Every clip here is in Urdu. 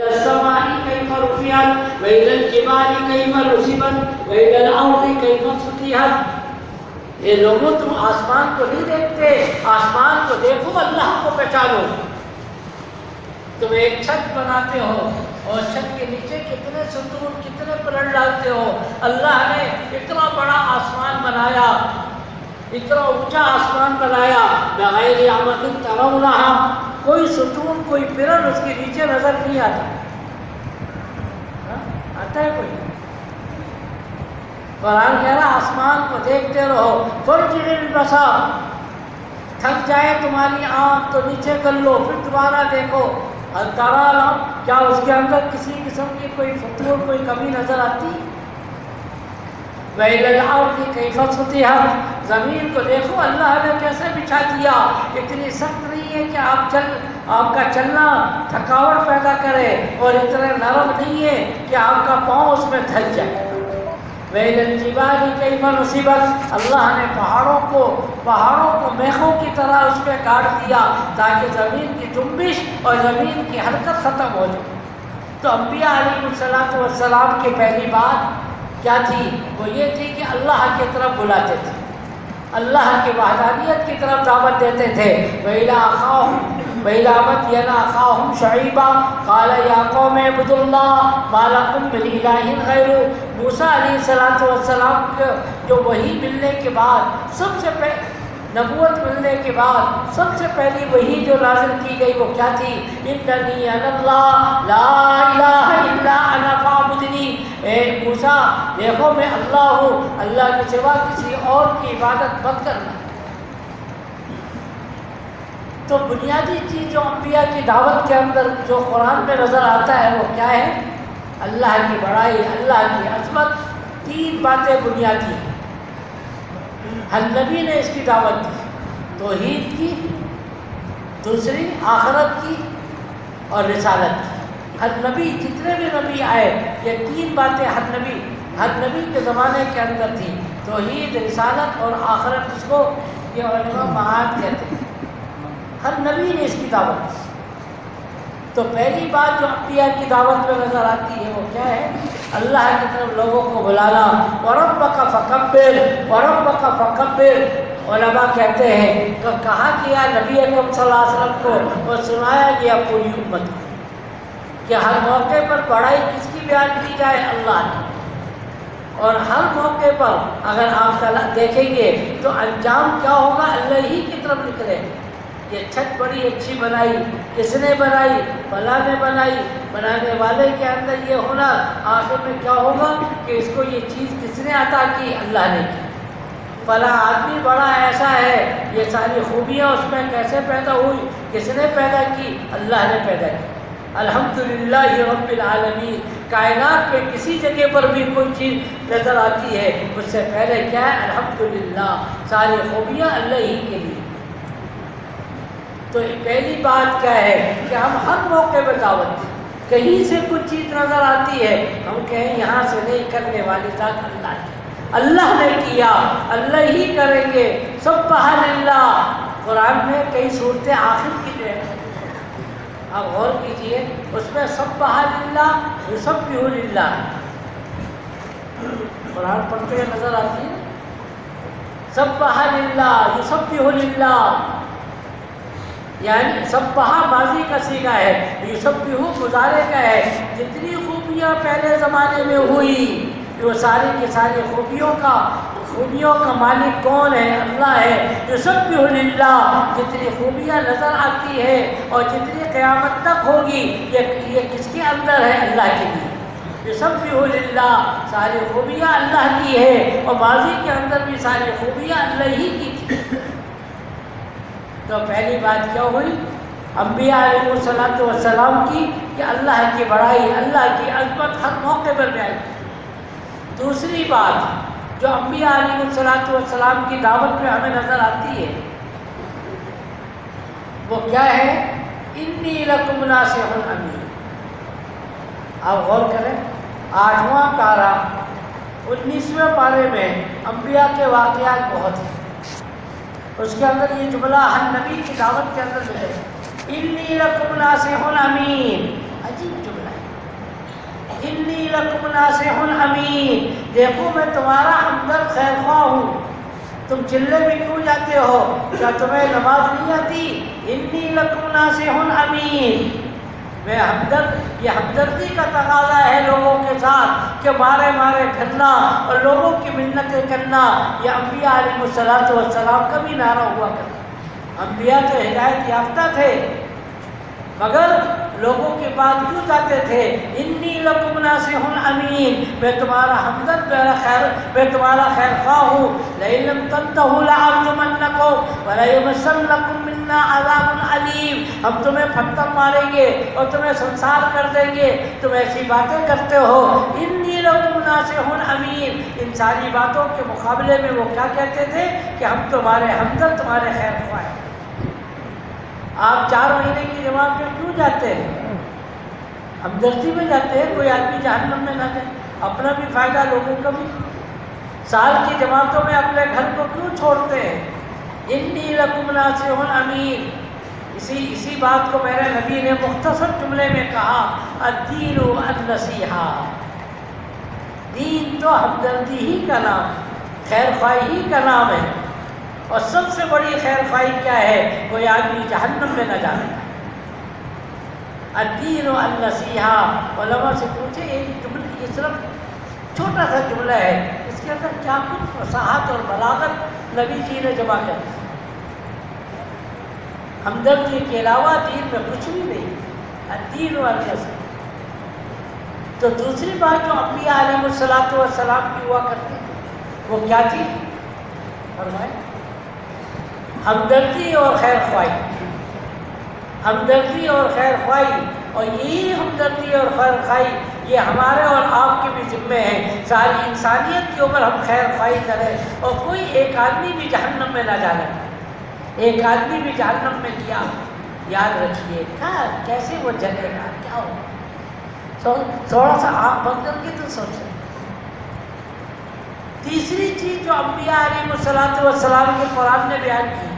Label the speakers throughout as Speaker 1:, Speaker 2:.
Speaker 1: السماء كيف رفعت وإلى الجبال كيف نصبت وإلى الأرض كيف سطحت. یہ لوگوں تم آسمان کو نہیں دیکھتے، آسمان کو دیکھو، اللہ کو پہچانو. تم ایک چھت بناتے ہو اور چھت کے نیچے کتنے ستون کتنے پلٹ ڈالتے ہو. اللہ نے اتنا بڑا آسمان بنایا، اتنا اونچا آسمان بنایا، بغیر عمد ترونہا، کوئی ستون کوئی پلر اس کے نیچے نظر نہیں آتا. آتا ہے کوئی؟ قرآن کہہ رہا آسمان کو دیکھتے رہو. فرجع البصر، تھک جائے تمہاری آنکھ تو نیچے کر لو، پھر دوبارہ دیکھو. ہل تری، کیا اس کے اندر کسی قسم کی کوئی فطور کوئی کمی نظر آتی؟ وَإِلَى الْأَرْضِ كَيْفَ سُطِحَتْ، زمین کو دیکھو اللہ نے کیسے بچھا دیا. اتنی سخت نہیں ہے کہ آپ کا چلنا تھکاوٹ پیدا کرے، اور اتنے نرم نہیں ہے کہ آپ کا پاؤں اس میں دھل جائے. وَإِلَى الْجِبَالِ كَيْفَ نُصِبَتْ، اللہ نے پہاڑوں کو میخوں کی طرح اس پہ کاٹ دیا تاکہ زمین کی جنبش اور زمین کی حرکت ختم ہو جائے. تو انبیاء علیہ السلام کی پہلی بات کیا تھی؟ وہ یہ تھی کہ اللہ کی طرف بلاتے تھے، اللہ کی وحدانیت کی طرف دعوت دیتے تھے. وَإِلَىٰ مَدْيَنَ أَخَاهُمْ شُعَيْبًا قَالَ يَا قَوْمِ اعْبُدُوا اللَّهَ مَا لَكُم مِّنْ إِلَٰهٍ غَيْرُهُ. موسیٰ علیہ السلام کے جو وحی ملنے کے بعد نبوت ملنے کے بعد سب سے پہلی وحی جو نازل کی گئی وہ کیا تھی؟ اِنَّنِي أَنَا اللَّهُ لَا إِلَٰهَ إِلَّا أَنَا فَاعْبُدْنِي. اے موسیٰ دیکھو میں اللہ ہوں، اللہ کے سوا کسی اور کی عبادت مت کرنا. تو بنیادی چیز جو انبیاء کی دعوت کے اندر جو قرآن میں نظر آتا ہے وہ کیا ہے؟ اللہ کی بڑائی، اللہ کی عظمت. تین باتیں بنیادی ہیں. ہر نبی نے اس کی دعوت دی، توحید کی، دوسری آخرت کی، اور رسالت کی. ہر نبی جتنے بھی نبی آئے یہ تین باتیں ہر نبی کے زمانے کے اندر تھی: توحید، رسالت اور آخرت. اس کو یہ علماء معاد کہتے ہیں. ہر نبی نے اس کی دعوت دی. تو پہلی بات جو انبیاء کی دعوت میں نظر آتی ہے وہ کیا ہے؟ اللہ کی طرف لوگوں کو بلانا. وَرَبَّكَ فَكَبِّرْ وَرَبَّكَ فَكَبِّرْ. علماء کہتے ہیں کہ کہا گیا نبی اکرم صلی اللہ علیہ وسلم کو اور سنایا گیا پوری امت کو کہ ہر موقع پر بڑائی کس کی بیان کی جائے؟ اللہ کی. اور ہر موقع پر اگر آپ دیکھیں گے تو انجام کیا ہوگا؟ اللہ ہی کی طرف نکلے. یہ چھت بڑی اچھی بنائی، کس نے بنائی؟ فلاں نے بنائی. بنانے والے کے اندر یہ ہونا، آخر میں کیا ہوگا کہ اس کو یہ چیز کس نے عطا کی؟ اللہ نے کی. فلاں آدمی بڑا ایسا ہے، یہ ساری خوبیاں اس میں کیسے پیدا ہوئی؟ کس نے پیدا کی؟ اللہ نے پیدا کی. الحمدللہ رب العالمین. کائنات میں کسی جگہ پر بھی کوئی چیز نظر آتی ہے اس سے پہلے کیا ہے؟ الحمدللہ. ساری خوبیاں اللہ ہی کے لیے. تو پہلی بات کیا ہے کہ ہم ہر موقع پہ دعوت دیں. کہیں سے کچھ چیز نظر آتی ہے ہم کہیں یہاں سے نہیں، کرنے والی ذات اللہ کی. اللہ نے کیا، اللہ ہی کریں گے. سبح للہ. قرآن میں کئی صورتیں آخر کی جو ہے آپ غور کیجئے، اس میں سبح للہ یسبح للہ قرآن پڑھتے ہوئے نظر آتی ہے. سبح للہ یسبح للہ، یعنی سبح ماضی کا صیغہ ہے، یسبح مضارع کا ہے. جتنی خوبیاں پہلے زمانے میں ہوئی وہ ساری کی ساری خوبیوں کا مالک کون ہے؟ اللہ ہے. یسبح للہ. جتنی خوبیاں نظر آتی ہے اور جتنی قیامت تک ہوگی یہ کس کے اندر ہے؟ اللہ کے لیے. یسبح للہ. ساری خوبیاں اللہ کی ہے اور ماضی کے اندر بھی ساری خوبیاں اللہ ہی کی تھی. تو پہلی بات کیا ہوئی؟ انبیاء علیہ السلام کی کہ اللہ کی بڑائی، اللہ کی عظمت ہر موقع پر بیان کی. دوسری بات جو انبیاء علیہ السلام کی دعوت میں ہمیں نظر آتی ہے وہ کیا ہے؟ انی لکم ناصح امین. آپ غور کریں، 8واں پارہ 19ویں پارے میں انبیاء کے واقعات بہت ہیں. اس کے اندر یہ جملہ ہر نبی کی دعوت کے اندر ملے. انی لکم ناصح امین. عجیب جملہ ہے. انی لکم ناصح امین، دیکھو میں تمہارا ہمدرد خیر خواہ ہوں، تم چلے بھی کیوں جاتے ہو؟ کیا تمہیں نماز نہیں آتی؟ انی لکم ناصح امین، میں ہمدرد، یہ ہمدردی کا تقاضا ہے لوگوں کے ساتھ کہ مارے مارے پھرنا اور لوگوں کی منتیں کرنا، یہ انبیاء علیہ الصلوۃ والسلام کا بھی نعرہ ہوا کرتا۔ انبیاء تو ہدایت یافتہ تھے مگر لوگوں کے پاس کیوں جاتے تھے؟ انی لکم ناصح امین، میں تمہارا ہمدرد، میں تمہارا خیر خواہ ہوں۔ لئن لم تنتہوا لأرجمنکم وليمسنکم منا عذاب علیم، ہم تمہیں پتھر ماریں گے اور تمہیں سنسار کر دیں گے، تم ایسی باتیں کرتے ہو۔ انی لکم ناصح امین، ان ساری باتوں کے مقابلے میں وہ کیا کہتے تھے کہ ہم تمہارے ہمدرد، تمہارے خیر خواہ ہیں۔ آپ 4 مہینے کی جماعت میں کیوں جاتے ہیں؟ ہمدردی میں جاتے ہیں، کوئی آدمی جہنم میں نہ جائے، اپنا بھی فائدہ لوگوں کا بھی۔ سال کی جماعتوں میں اپنے گھر کو کیوں چھوڑتے ہیں؟ انی لکم ناصح امین، اسی بات کو میرے نبی نے مختصر جملے میں کہا، الدین النصیحہ، دین تو ہمدردی ہی کا نام، خیر خواہی ہی کا نام ہے، اور سب سے بڑی خیر خواہی کیا ہے؟ کوئی آدمی جہنم میں نہ جانے۔ الدین النصیحہ، علماء سے پوچھے ایک جملہ، یہ صرف چھوٹا سا جملہ ہے، اس کے اندر کیا کچھ فصاحت اور بلاغت نبی جی نے جمع کر دی۔ ہمدردی کے علاوہ دین میں کچھ بھی نہیں، الدین النصیحہ۔ تو دوسری بات جو انبیاء علیہ الصلوۃ والسلام کی ہوا کرتی وہ کیا تھی؟ فرمائیں، ہمدردی اور خیر خواہی، ہمدردی اور خیر خواہی، اور یہی ہمدردی اور خیر خواہی یہ ہمارے اور آپ کے بھی ذمے ہیں۔ ساری انسانیت کے اوپر ہم خیر خواہی کریں، اور کوئی ایک آدمی بھی جہنم میں نہ جانے، ایک آدمی بھی جہنم میں گیا، یاد رکھیے کیسے وہ جلے گا، کیا ہوگا، تھوڑا سا آنکھ بند کر کے تو سوچیں۔ تیسری چیز جو انبیاء علیہ الصلوۃ والسلام کے قرآن نے بیان کی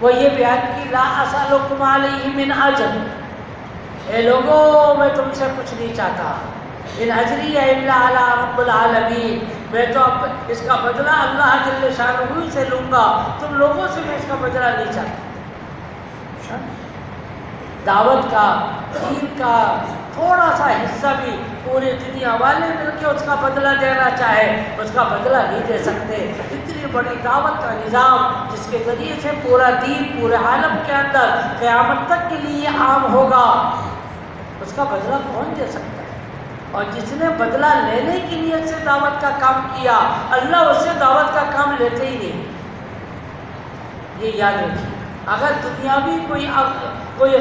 Speaker 1: وہ یہ بیان کی، لا اسألکم علیہ من اجر، اے لوگوں میں تم سے کچھ نہیں چاہتا، ان اجری الا علی رب العالمین، میں تو اب اس کا بدلہ اللہ جل شانہ سے لوں گا، تم لوگوں سے میں اس کا بدلہ نہیں چاہتا۔ دعوت کا، دین کا تھوڑا سا حصہ بھی پوری دنیا والے مل کے اس کا بدلہ دینا چاہے، اس کا بدلہ نہیں دے سکتے۔ اتنی بڑی دعوت کا نظام جس کے ذریعے سے پورا دین پورے عالم کے اندر قیامت تک کے لیے عام ہوگا، اس کا بدلہ کون دے سکتا ہے؟ اور جس نے بدلہ لینے کی نیت سے دعوت کا کام کیا، اللہ اس سے دعوت کا کام لیتے ہی نہیں، یہ یاد رکھیے۔ اگر دنیاوی کوئی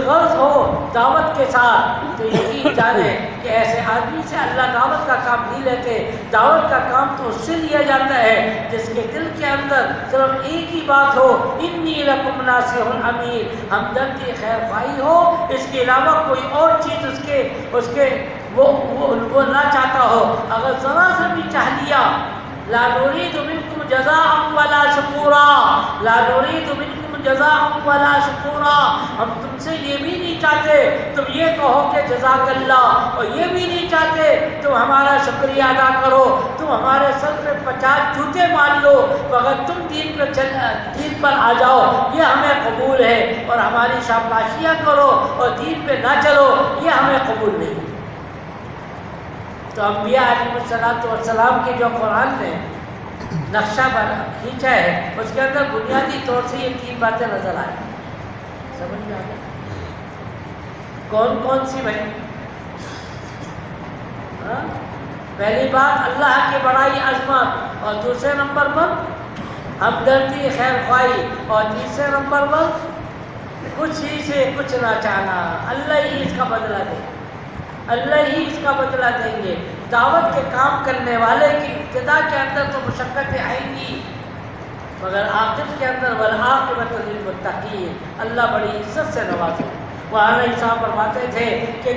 Speaker 1: غرض ہو دعوت کے ساتھ تو یقین جانیں کہ ایسے آدمی سے اللہ دعوت کا کام نہیں لیتے۔ دعوت کا کام تو اس سے لیا جاتا ہے جس کے دل کے اندر صرف ایک ہی بات ہو، انی لکم ناصح امین، ہمدردی خیر خواہی ہو، اس کے علاوہ کوئی اور چیز اس کے وہ نہ چاہتا ہو۔ اگر ذرا سا بھی چاہ لیا، لا نريد منكم جزاء ولا شکورا، لا نريد منكم جزاء ولا شکورا، ہم تم سے یہ بھی نہیں چاہتے تم یہ کہو کہ جزاک اللہ، اور یہ بھی نہیں چاہتے تم ہمارا شکریہ ادا کرو، تم ہمارے سر پہ 50 جوتے مار لو مگر تم دین پر آ جاؤ، یہ ہمیں قبول ہے، اور ہماری شاباشیاں کرو اور دین پہ نہ چلو، یہ ہمیں قبول نہیں۔ تو انبیاء علیہ الصلوۃ والسلام کے جو قرآن نے نقشہ کھینچا ہے اس کے اندر بنیادی طور سے یہ 3 باتیں نظر آئی، سمجھ میں آ گیا؟ کون کون سی بھائی؟ پہلی بات اللہ کی بڑائی عظمت، اور دوسرے نمبر پر ہمدردی خیر خواہی، اور تیسرے نمبر پر کچھ ہی سے کچھ نہ چاہنا، اللہ ہی اس کا بدلہ دے، اللہ ہی اس کا بدلہ دیں گے۔ دعوت کے کام کرنے والے کی ابتدا کے اندر تو مشقتیں آئیں گی مگر آخر کے اندر والعاقبۃ للمتقین، اللہ بڑی عزت سے نوازے۔ وہاں صاحب فرماتے تھے کہ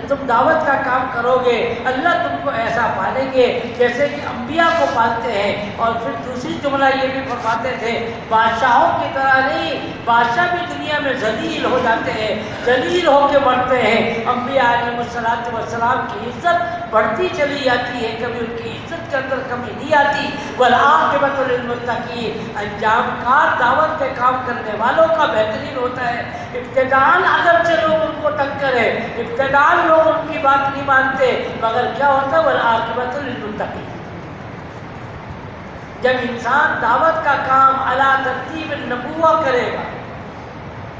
Speaker 1: تم دعوت کا کام کرو گے اللہ تم کو ایسا پالیں گے جیسے کہ انبیاء کو پالتے ہیں، اور پھر دوسری جملہ یہ بھی فرماتے تھے بادشاہوں کی طرح نہیں، بادشاہ بھی دنیا دنیا میں ذلیل ہو جاتے ہیں، ذلیل ہو کے بڑھتے ہیں۔ انبیاء علیہ السلام کی عزت بڑھتی چلی جاتی ہے، کبھی ان کی عزت کے اندر کمی نہیں آتی۔ والعاقبۃ للمتقین، انجام کار دعوت کے کام کرنے والوں کا بہترین ہوتا ہے۔ ابتداءً اگرچہ لوگ ان کو تنگ کریں، ابتداءً لوگ ان کی بات نہیں مانتے، مگر کیا ہوتا ہے؟ والعاقبۃ للمتقین۔ جب انسان دعوت کا کام علی ترتیب النبوہ کرے گا،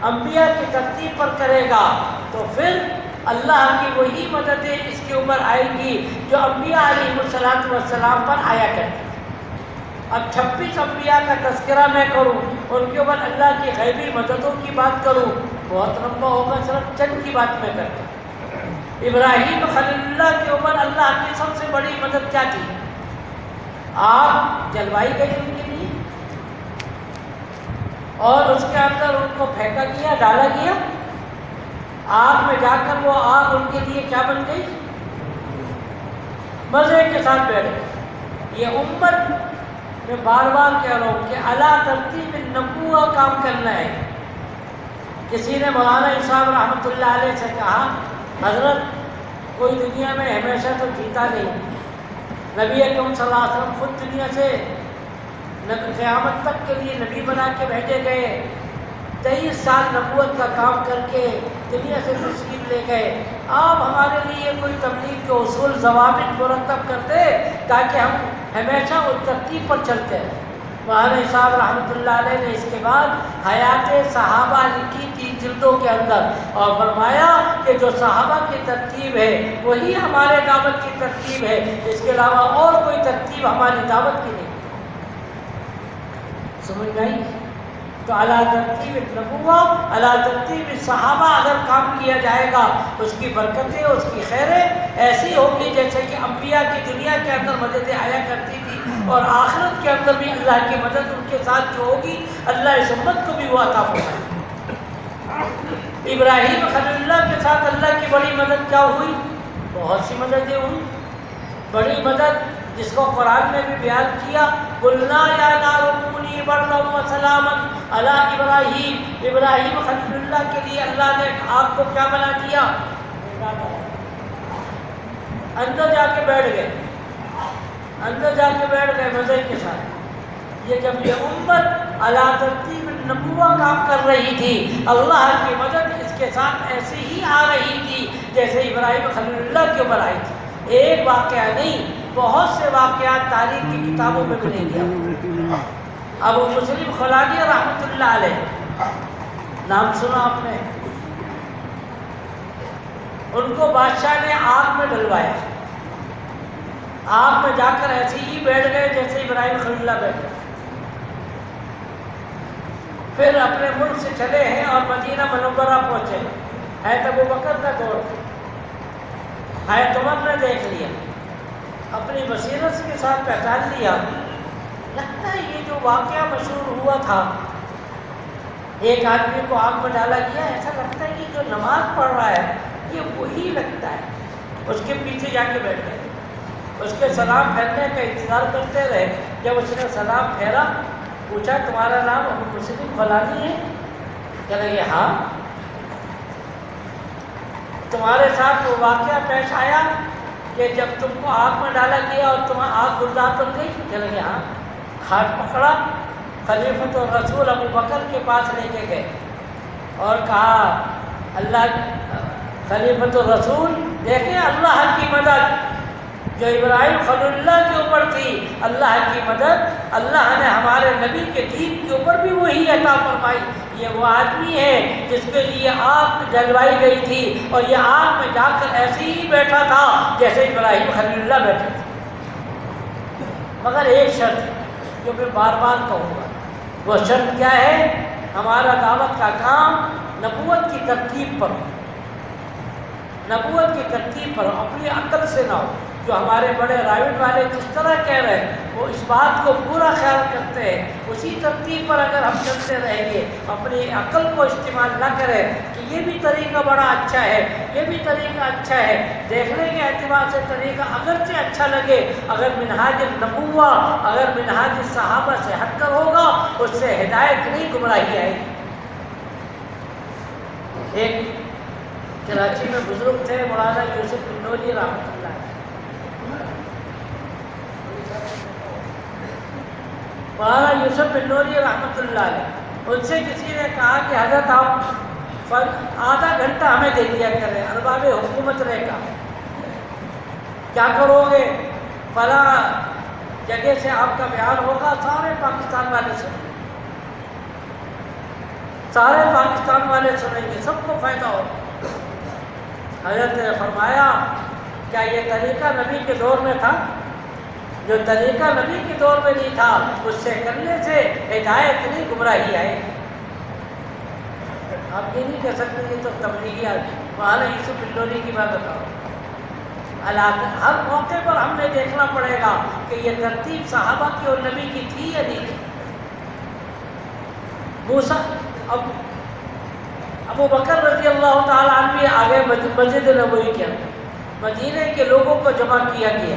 Speaker 1: انبیاء کی ترتیب پر کرے گا، تو پھر اللہ کی وہی مددیں اس کے اوپر آئیں گی جو انبیاء علیہ السلام پر آیا کرتی۔ اب 26 انبیاء کا تذکرہ میں کروں، ان کے اوپر اللہ کی غیبی مددوں کی بات کروں، بہت لمبا ہوگا، صرف چند کی بات میں کرتا ہوں۔ ابراہیم خلیل اللہ کے اوپر اللہ کی سب سے بڑی مدد کیا تھی؟ آگ جلوائی گئی ان کے لیے، اور اس کے اندر ان کو پھینکا گیا، ڈالا گیا آگ میں، جا کر وہ آگ ان کے لیے کیا بن گئی؟ مزے کے ساتھ بیٹھ گئی۔ یہ امت میں بار بار کہہ رہا ہوں کہ اعلیٰ ترتیب النبوہ کام کرنا ہے۔ کسی نے مولانا صاحب رحمۃ اللہ علیہ سے کہا، حضرت کوئی دنیا میں ہمیشہ تو جیتا نہیں، نبی اکرم صلی اللہ علیہ وسلم خود دنیا سے قیامت تک کے لیے نبی بنا کے بھیجے گئے، 23 سال نبوت کا کام کر کے دنیا سے تشریف لے گئے، آپ ہمارے لیے کوئی تبلیغ کے اصول ضوابط مرتب کرتے تاکہ ہم ہمیشہ اس ترتیب پر چلتے ہیں۔ مولانا صاحب رحمۃ اللہ علیہ نے اس کے بعد حیات صحابہ لکھی 3 جلدوں کے اندر، اور فرمایا کہ جو صحابہ کی ترتیب ہے وہی ہمارے دعوت کی ترتیب ہے، اس کے علاوہ اور کوئی ترتیب ہماری دعوت کی نہیں۔ سمجھ گئی؟ تو اعلیٰ ترتیب نبوہ، اعلیٰ ترتیب صحابہ اگر کام کیا جائے گا، اس کی برکتیں، اس کی خیریں ایسی ہوگی جیسے کہ انبیاء کی دنیا کے اندر مددیں آیا کرتی تھی، اور آخرت کے اندر بھی اللہ کی مدد ان کے ساتھ جو ہوگی، اللہ اس امت کو بھی وہ عطا فرمائے۔ ابراہیم خلیل اللہ کے ساتھ اللہ کی بڑی مدد کیا ہوئی؟ بہت سی مددیں ہوئی۔ بڑی مدد جس کو قرآن میں بھی بیان کیا، قُلْنَا يَا نَارُ كُونِي بَرْدًا وَسَلَامًا عَلَىٰ ابراہیم، ابراہیم خلیل اللہ کے لیے اللہ نے آگ کو کیا بنا دیا؟ اندر جا کے بیٹھ گئے، اندر جا کے بیٹھ گئے مزے کے ساتھ۔ یہ جب یہ امت علیٰ ترتیب النبوہ کام کر رہی تھی، اللہ کی مدد اس کے ساتھ ایسے ہی آ رہی تھی جیسے ابراہیم خلیل اللہ کے اوپر آئی تھی۔ ایک واقعہ نہیں، بہت سے واقعات تاریخ کی کتابوں میں ملیں گے۔ ابو مسلم خولانی رحمۃ اللہ علیہ، نام سنا آپ نے؟ ان کو بادشاہ نے آگ میں ڈلوایا، آگ میں جا کر ایسے ہی بیٹھ گئے جیسے ابراہیم خلیل اللہ بیٹھے، پھر اپنے ملک سے چلے ہیں اور مدینہ منورہ پہنچے۔ حضرت ابو بکر کا دور، حضرت عمر نے دیکھ لیا، اپنی بصیرت کے ساتھ پہچان لیا، لگتا ہے یہ جو واقعہ مشہور ہوا تھا، ایک آدمی کو آگ میں ڈالا گیا، ایسا لگتا ہے کہ جو نماز پڑھ رہا ہے یہ وہی لگتا ہے۔ اس کے پیچھے جا کے بیٹھ گئے، اس کے سلام پھیرنے کا انتظار کرتے رہے۔ جب اس نے سلام پھیرا، پوچھا تمہارا نام ابو مسلم خولانی ہے؟ کہنے لگے ہاں۔ تمہارے ساتھ وہ واقعہ پیش آیا کہ جب تم کو آگ میں ڈالا گیا اور تم آگ گلزار بن گئی؟ کہنے لگے ہاں۔ ہاتھ پکڑا، خلیفۃ الرسول ابو بکر کے پاس لے کے گئے اور کہا، اللہ خلیفۃ الرسول دیکھیں اللہ کی مدد جو ابراہیم خلیل اللہ کے اوپر تھی، اللہ کی مدد اللہ نے ہمارے نبی کے دین کے اوپر بھی وہی عطا فرمائی۔ یہ وہ آدمی ہے جس کے لیے آگ جلوائی گئی تھی، اور یہ آگ میں جا کر ایسے ہی بیٹھا تھا جیسے ابراہیم خلیل اللہ بیٹھے تھے۔ مگر ایک شرط جو میں بار بار کہوں گا، وہ شرط کیا ہے؟ ہمارا دعوت کا کام نبوت کی ترتیب پر، نبوت کی ترتیب پر، اپنی عقل سے نہ ہو۔ جو ہمارے بڑے رائٹ والے جس طرح کہہ رہے ہیں وہ اس بات کو پورا خیال کرتے ہیں، اسی ترتیب پر اگر ہم چلتے رہیں گے، اپنی عقل کو استعمال نہ کریں کہ یہ بھی طریقہ بڑا اچھا ہے، یہ بھی طریقہ اچھا ہے، دیکھنے کے اعتبار سے طریقہ اگرچہ اچھا لگے، اگر منہاج النبوہ، اگر منہاج صحابہ سے ہٹ کر ہوگا، اس سے ہدایت نہیں گمراہی آئے گی۔ ایک کراچی میں بزرگ تھے مولانا یوسف پنڈوری رحمۃ اللہ علیہ، مولانا یوسف پنڈوری رحمۃ اللہ علیہ، ان سے کسی نے کہا کہ حضرت آپ آدھا گھنٹہ ہمیں دے دیا کریں، ارباب حکومت رہے گا، کیا کرو گے؟ فلاں جگہ سے آپ کا بیان ہوگا، سارے پاکستان والے سنیں گے، سارے پاکستان والے سنیں گے، سب کو فائدہ ہوگا۔ حضرت نے فرمایا کیا یہ طریقہ نبی کے دور میں تھا؟ جو طریقہ نبی کے دور میں نہیں تھا اس سے کرنے سے ہدایت نہیں گمراہی آئے۔ آپ یہ نہیں کہہ سکتے یہ تو تبلیغی مولانا یوسف پنڈوری کی بات بتاؤ۔ ہر موقع پر ہم نے دیکھنا پڑے گا کہ یہ ترتیب صحابہ کی اور نبی کی تھی یا نہیں تھی۔ ابو بکر رضی اللہ تعالیٰ عنہ آگے مسجد نبوی کے اندر مدینے کے لوگوں کو جمع کیا گیا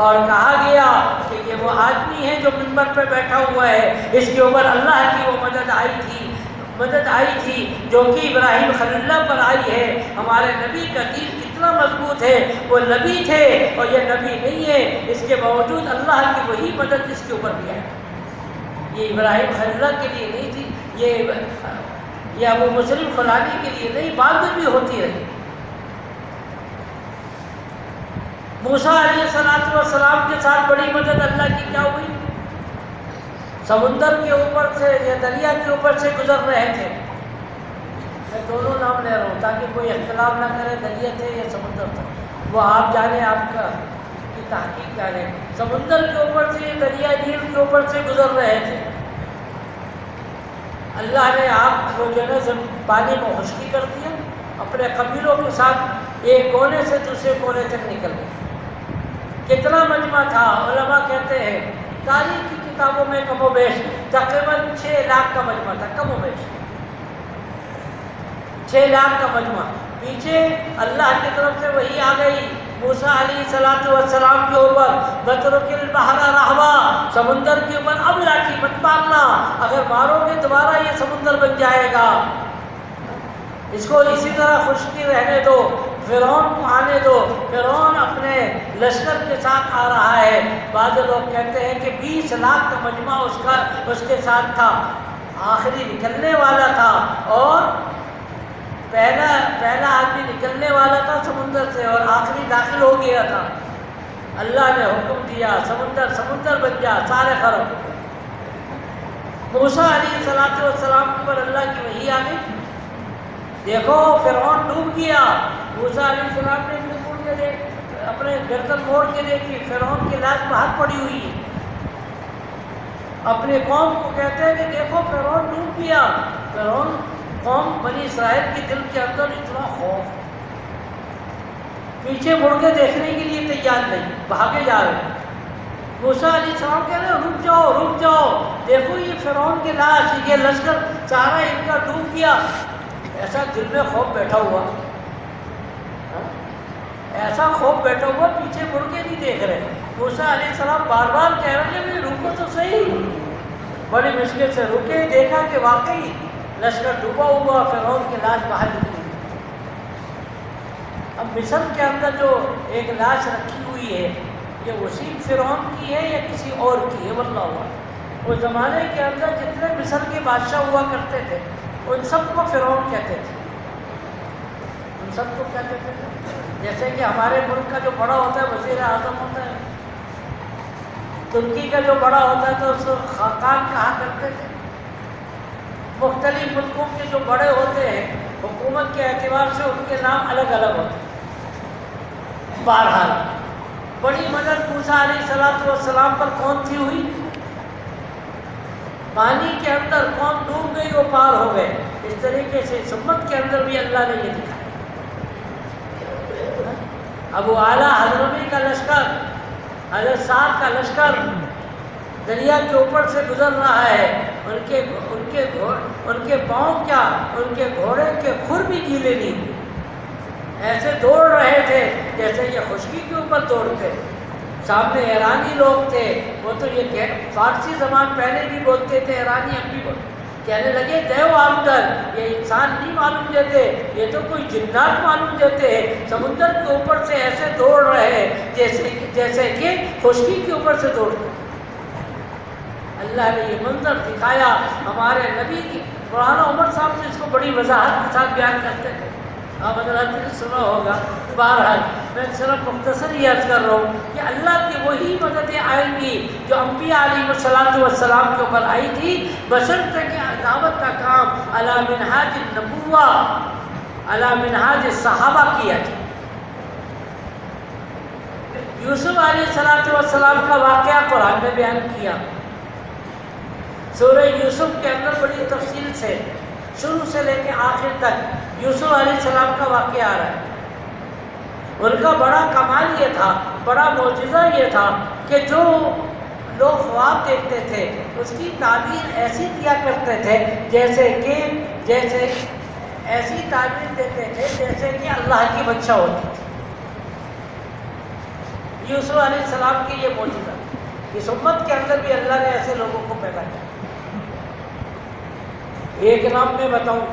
Speaker 1: اور کہا گیا کہ یہ وہ آدمی ہے جو منبر پہ بیٹھا ہوا ہے، اس کے اوپر اللہ کی وہ مدد آئی تھی جو کہ ابراہیم خلیل اللہ پر آئی ہے۔ ہمارے نبی کا دین کتنا مضبوط ہے، وہ نبی تھے اور یہ نبی نہیں ہے، اس کے باوجود اللہ کی وہی مدد اس کے اوپر بھی ہے۔ یہ ابراہیم خلیل اللہ کے لیے نہیں تھی، یہ ابو مسلم فلانی کے لیے نہیں، بعد میں بھی ہوتی رہی۔ موسیٰ علیہ السلام کے ساتھ بڑی مدد اللہ کی کیا ہوئی؟ سمندر کے اوپر سے یا دریا کے اوپر سے گزر رہے تھے، میں دونوں نام لے رہا ہوں تاکہ کوئی اختلاف نہ کرے، دریا تھے یا سمندر تھا، وہ آپ جانے، آپ کی تحقیق کریں۔ سمندر کے اوپر سے دریا نیل کے اوپر سے گزر رہے تھے، اللہ نے آپ کو جو ہے پانی میں خشکی کر دیا، اپنے قبیلوں کے ساتھ ایک کونے سے دوسرے کونے تک نکل گئے۔ کتنا مجمع تھا؟ علماء کہتے ہیں تاریخ کی کتابوں میں کم و بیش تقریباً 6 لاکھ کا مجمع تھا، کم و بیش 6 لاکھ کا مجمع۔ پیچھے اللہ کی طرف سے وحی آ گئی موسیٰ علیہ السلام کے اوپر، وَاتْرُكِ الْبَحْرَ رَهْوًا، سمندر کے اوپر اب لاٹھی مت مارنا، اگر مارو گے دوبارہ یہ سمندر بن جائے گا، اس کو اسی طرح خشکی رہنے دو، فرعون کو آنے دو۔ فرعون اپنے لشکر کے ساتھ آ رہا ہے، بعض لوگ کہتے ہیں کہ 20 لاکھ کا مجمع اس کے ساتھ تھا، آخری نکلنے والا تھا اور پہلا آدمی نکلنے والا تھا سمندر سے اور آخری داخل ہو گیا تھا۔ اللہ نے حکم دیا سمندر بن گیا، سارے خراب۔ موسیٰ علیہ السلام پر اللہ کی وحی آ گئی، دیکھو فرعون ڈوب گیا۔ موسیٰ علیہ السلام نے بالکل کے اپنے گردن موڑ کے دیکھی، فرعون کی لاش باہر پڑی ہوئی ہے۔ اپنے قوم کو کہتے ہیں کہ دیکھو فرعون ڈوب گیا۔ فرعون قوم بنی اسرائیل کے دل کے اندر اتنا خوف، پیچھے مڑ کے دیکھنے کے لیے تیار نہیں، بھاگے جا رہے ہیں۔ موسیٰ علیہ السلام کہہ رہے ہیں رک جاؤ، دیکھو یہ فرعون کی لاش، یہ لشکر سارا ان کا ڈوب گیا۔ ایسا دل میں خوف بیٹھا ہوا، ایسا خوف بیٹھا ہوا، پیچھے مڑ کے نہیں دیکھ رہے۔ موسیٰ علیہ السلام بار بار کہہ رہے ہیں کہ رکو تو صحیح، بڑی مشکل سے رکے، دیکھا کہ واقعی لشکر ڈوبا ہوا، فرعون کی لاش باہر نکلی۔ اب مصر کے اندر جو ایک لاش رکھی ہوئی ہے، یہ اسی فرعون کی ہے یا کسی اور کی ہے؟ واللہ اعلم۔ اس زمانے کے اندر جتنے مصر کے بادشاہ ہوا کرتے تھے ان سب کو فرعون کہتے تھے، ان سب کو کیا کہتے تھے؟ جیسے کہ ہمارے ملک کا جو بڑا ہوتا ہے وزیر اعظم ہوتا ہے، ترکی کا جو بڑا ہوتا ہے تو اس کو خاقان کہا کرتے تھے۔ مختلف ملکوں کے جو بڑے ہوتے ہیں حکومت کے اعتبار سے ان کے نام الگ الگ ہوتے ہیں۔ بہرحال بڑی مدد موسیٰ علیہ السلام پر کون سی ہوئی؟ پانی کے اندر قوم ڈوب گئی، وہ پار ہو گئے۔ اس طریقے سے اس امت کے اندر بھی اللہ نے یہ دکھایا۔ ابو اعلیٰ حضرمی کا لشکر، حضرت سعد کا لشکر دریا کے اوپر سے گزر رہا ہے، ان کے پاؤں کیا، ان کے گھوڑے کے کھر بھی گیلے نہیں ہوئے، ایسے دوڑ رہے تھے جیسے یہ خشکی کے اوپر دوڑتے۔ سامنے ایرانی لوگ تھے، وہ تو یہ فارسی زبان پہلے بھی بولتے تھے، ایرانی اب بھی بولتے، کہنے لگے دیو آمدن، یہ انسان نہیں معلوم دیتے، یہ تو کوئی جنات معلوم دیتے ہیں، سمندر کے اوپر سے ایسے دوڑ رہے ہیں جیسے کہ خشکی کے اوپر سے دوڑ رہے ہیں۔ اللہ نے یہ منظر دکھایا ہمارے نبی کی، مولانا عمر صاحب نے اس کو بڑی وضاحت کے ساتھ بیان کرتے تھے، آپ حضرات نے سنا ہوگا۔ بہرحال میں صرف مختصر یہ عرض کر رہا ہوں کہ اللہ کی وہی مددیں آئیں گی جو انبیاء علیہ السلام کے اوپر آئی تھی، بشرطے کہ دعوت کا کام علی منہاج النبوہ، علی منہاج الصحابہ کیا جائے۔ یوسف علیہ السلام کا واقعہ قرآن نے بیان کیا، سورہ یوسف کے اندر بڑی تفصیل سے شروع سے لے کے آخر تک یوسف علیہ السلام کا واقعہ آ رہا ہے۔ ان کا بڑا کمال یہ تھا، بڑا معجزہ یہ تھا کہ جو لوگ خواب دیکھتے تھے اس کی تعبیر ایسی دیا کرتے تھے جیسے ایسی تعبیر دیتے تھے جیسے کہ اللہ کی بچہ ہوتی تھی۔ یوسف علیہ السلام کی یہ معجزہ، اس امت کے اندر بھی اللہ نے ایسے لوگوں کو پیدا کیا۔ ایک نام میں بتاؤں،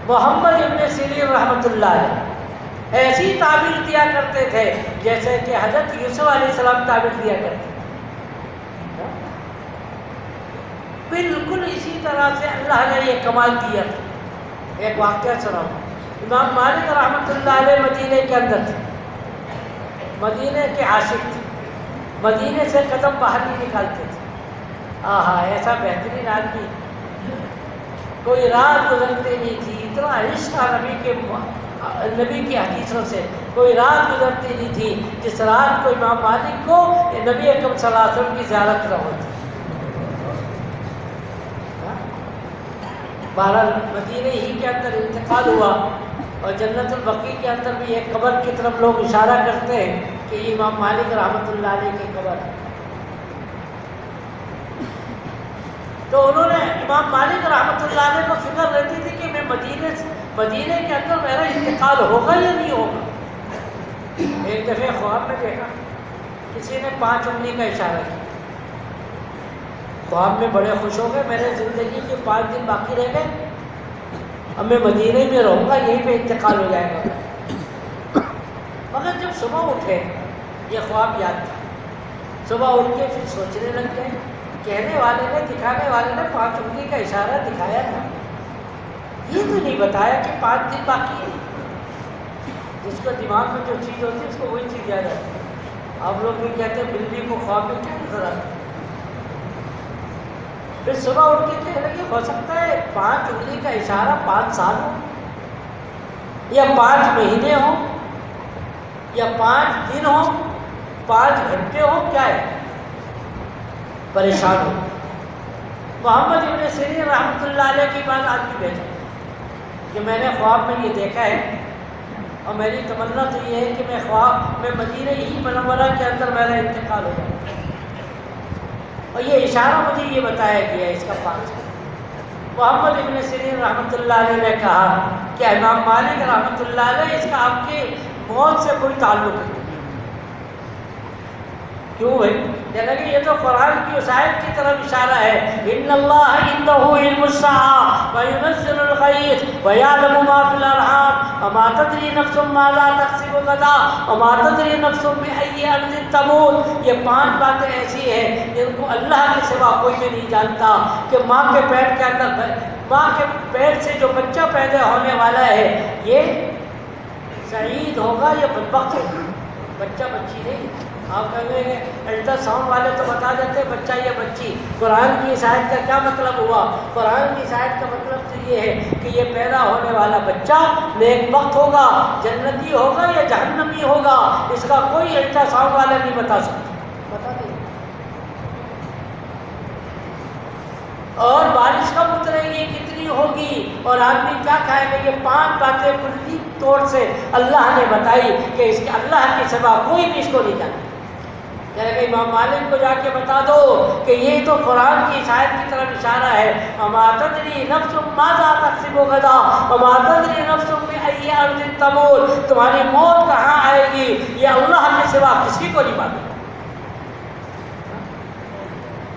Speaker 1: محمد ابن سیرین رحمۃ اللہ علیہ ایسی تعبیر دیا کرتے تھے جیسے کہ حضرت یوسف علیہ السلام تعبیر دیا کرتے تھے، بالکل اسی طرح سے اللہ نے یہ کمال دیا تھا۔ ایک واقعہ سناؤں، امام مالک رحمۃ اللہ علیہ مدینے کے اندر تھے، مدینے کے عاشق تھے، مدینے سے قدم باہر نہیں نکالتے تھے۔ آہا، ایسا بہترین آدمی، کوئی رات گزرتی نہیں تھی، اتنا عشق تھا نبی کی حدیثوں سے، کوئی رات گزرتی نہیں تھی جس رات کو امام مالک کو نبی اکرم صلی اللہ علیہ وسلم کی زیارت نہ ہوتی۔ بہرحال مدینے ہی کے اندر انتقال ہوا، اور جنت البقیع کے اندر بھی ایک قبر کی طرف لوگ اشارہ کرتے ہیں کہ یہ امام مالک رحمۃ اللہ علیہ کی قبر ہے۔ تو انہوں نے امام مالک رحمۃ اللہ علیہ کو فکر رہتی تھی کہ میں مدینے کے اندر میرا انتقال ہوگا یا نہیں ہوگا۔ ایک دفعہ خواب میں دیکھا کسی نے 5 انگلی کا اشارہ کیا، خواب میں بڑے خوش ہو گئے، میرے زندگی کے 5 دن باقی رہ گئے، اب میں مدینے میں رہوں گا، یہیں پہ انتقال ہو جائے گا۔ مگر جب صبح اٹھے یہ خواب یاد تھا، صبح اٹھ کے پھر سوچنے لگ گئے، کہنے والے نے دکھانے والے نے 5 انگلی کا اشارہ دکھایا تھا، یہ تو نہیں بتایا کہ 5 دن باقی ہے۔ جس کو دماغ میں جو چیز ہوتی ہے اس کو وہی چیز یاد آتی ہے۔ آپ لوگ بھی کہتے ہیں بلی کو خواب میں کیا نظر آتا ہے؟ پھر صبح اٹھ کے کہنے لگے ہو سکتا ہے 5 انگلی کا اشارہ 5 سال ہو، یا 5 مہینے ہو، یا 5 دن ہو، 5 گھنٹے ہو، کیا ہے؟ پریشان ہو۔ محمد ابن سیرین رحمۃ اللہ علیہ کی بات آدمی بھیجا کہ میں نے خواب میں یہ دیکھا ہے، اور میری تمنا تو یہ ہے کہ میں مدینہ ہی منورہ کے اندر میرا انتقال ہو جائے، اور یہ اشارہ مجھے یہ بتایا گیا ہے اس کا 5 ہے۔ محمد ابن سیرین رحمۃ اللہ علیہ نے کہا کہ امام مالک رحمۃ اللہ علیہ اس کا آپ کی موت سے کوئی تعلق نہیں۔ کیوں بھائی؟ کہ یہ تو قرآن کی اس آیت کی طرف اشارہ ہے، ان اللہ عندہ علم الساعۃ وینزل الغیث ویعلم ما فی الارحام وما تدری نفس ماذا تکسب غدا وما تدری نفس بأی ارض تموت۔ یہ 5 باتیں ایسی ہیں جن کو اللہ کے سوا کوئی بھی نہیں جانتا، کہ ماں کے پیٹ کے اندر، ماں کے پیٹ سے جو بچہ پیدا ہونے والا ہے یہ سعید ہوگا یا بدبخت ہوگا، بچہ بچی نہیں۔ آپ کہیں گے الٹرا ساؤنڈ والے تو بتا دیتے ہیں بچہ یا بچی، قرآن کی اس آیت کا کیا مطلب ہوا؟ قرآن کی اس آیت کا مطلب تو یہ ہے کہ یہ پیدا ہونے والا بچہ نیک بخت ہوگا، جنتی ہوگا یا جہنمی ہوگا، اس کا کوئی الٹرا ساؤنڈ والا نہیں بتا سکتا، بتا دیں۔ اور بارش کب اترے گی، کتنی ہوگی، اور آدمی کیا کھائے گا، یہ 5 باتیں کلی طور سے اللہ نے بتائی کہ اس کے اللہ کے سوا کوئی بھی اس کو نہیں جانتا۔ کہ امام مالک کو جا کے بتا دو کہ یہ تو قرآن کی اس آیت کی طرف اشارہ ہے، وما تدری نفس ماذا تکسب غدا وما تدری نفس بأی ارض تموت۔ تمہاری موت کہاں آئے گی یہ اللہ کے سوا کسی کو نہیں معلوم۔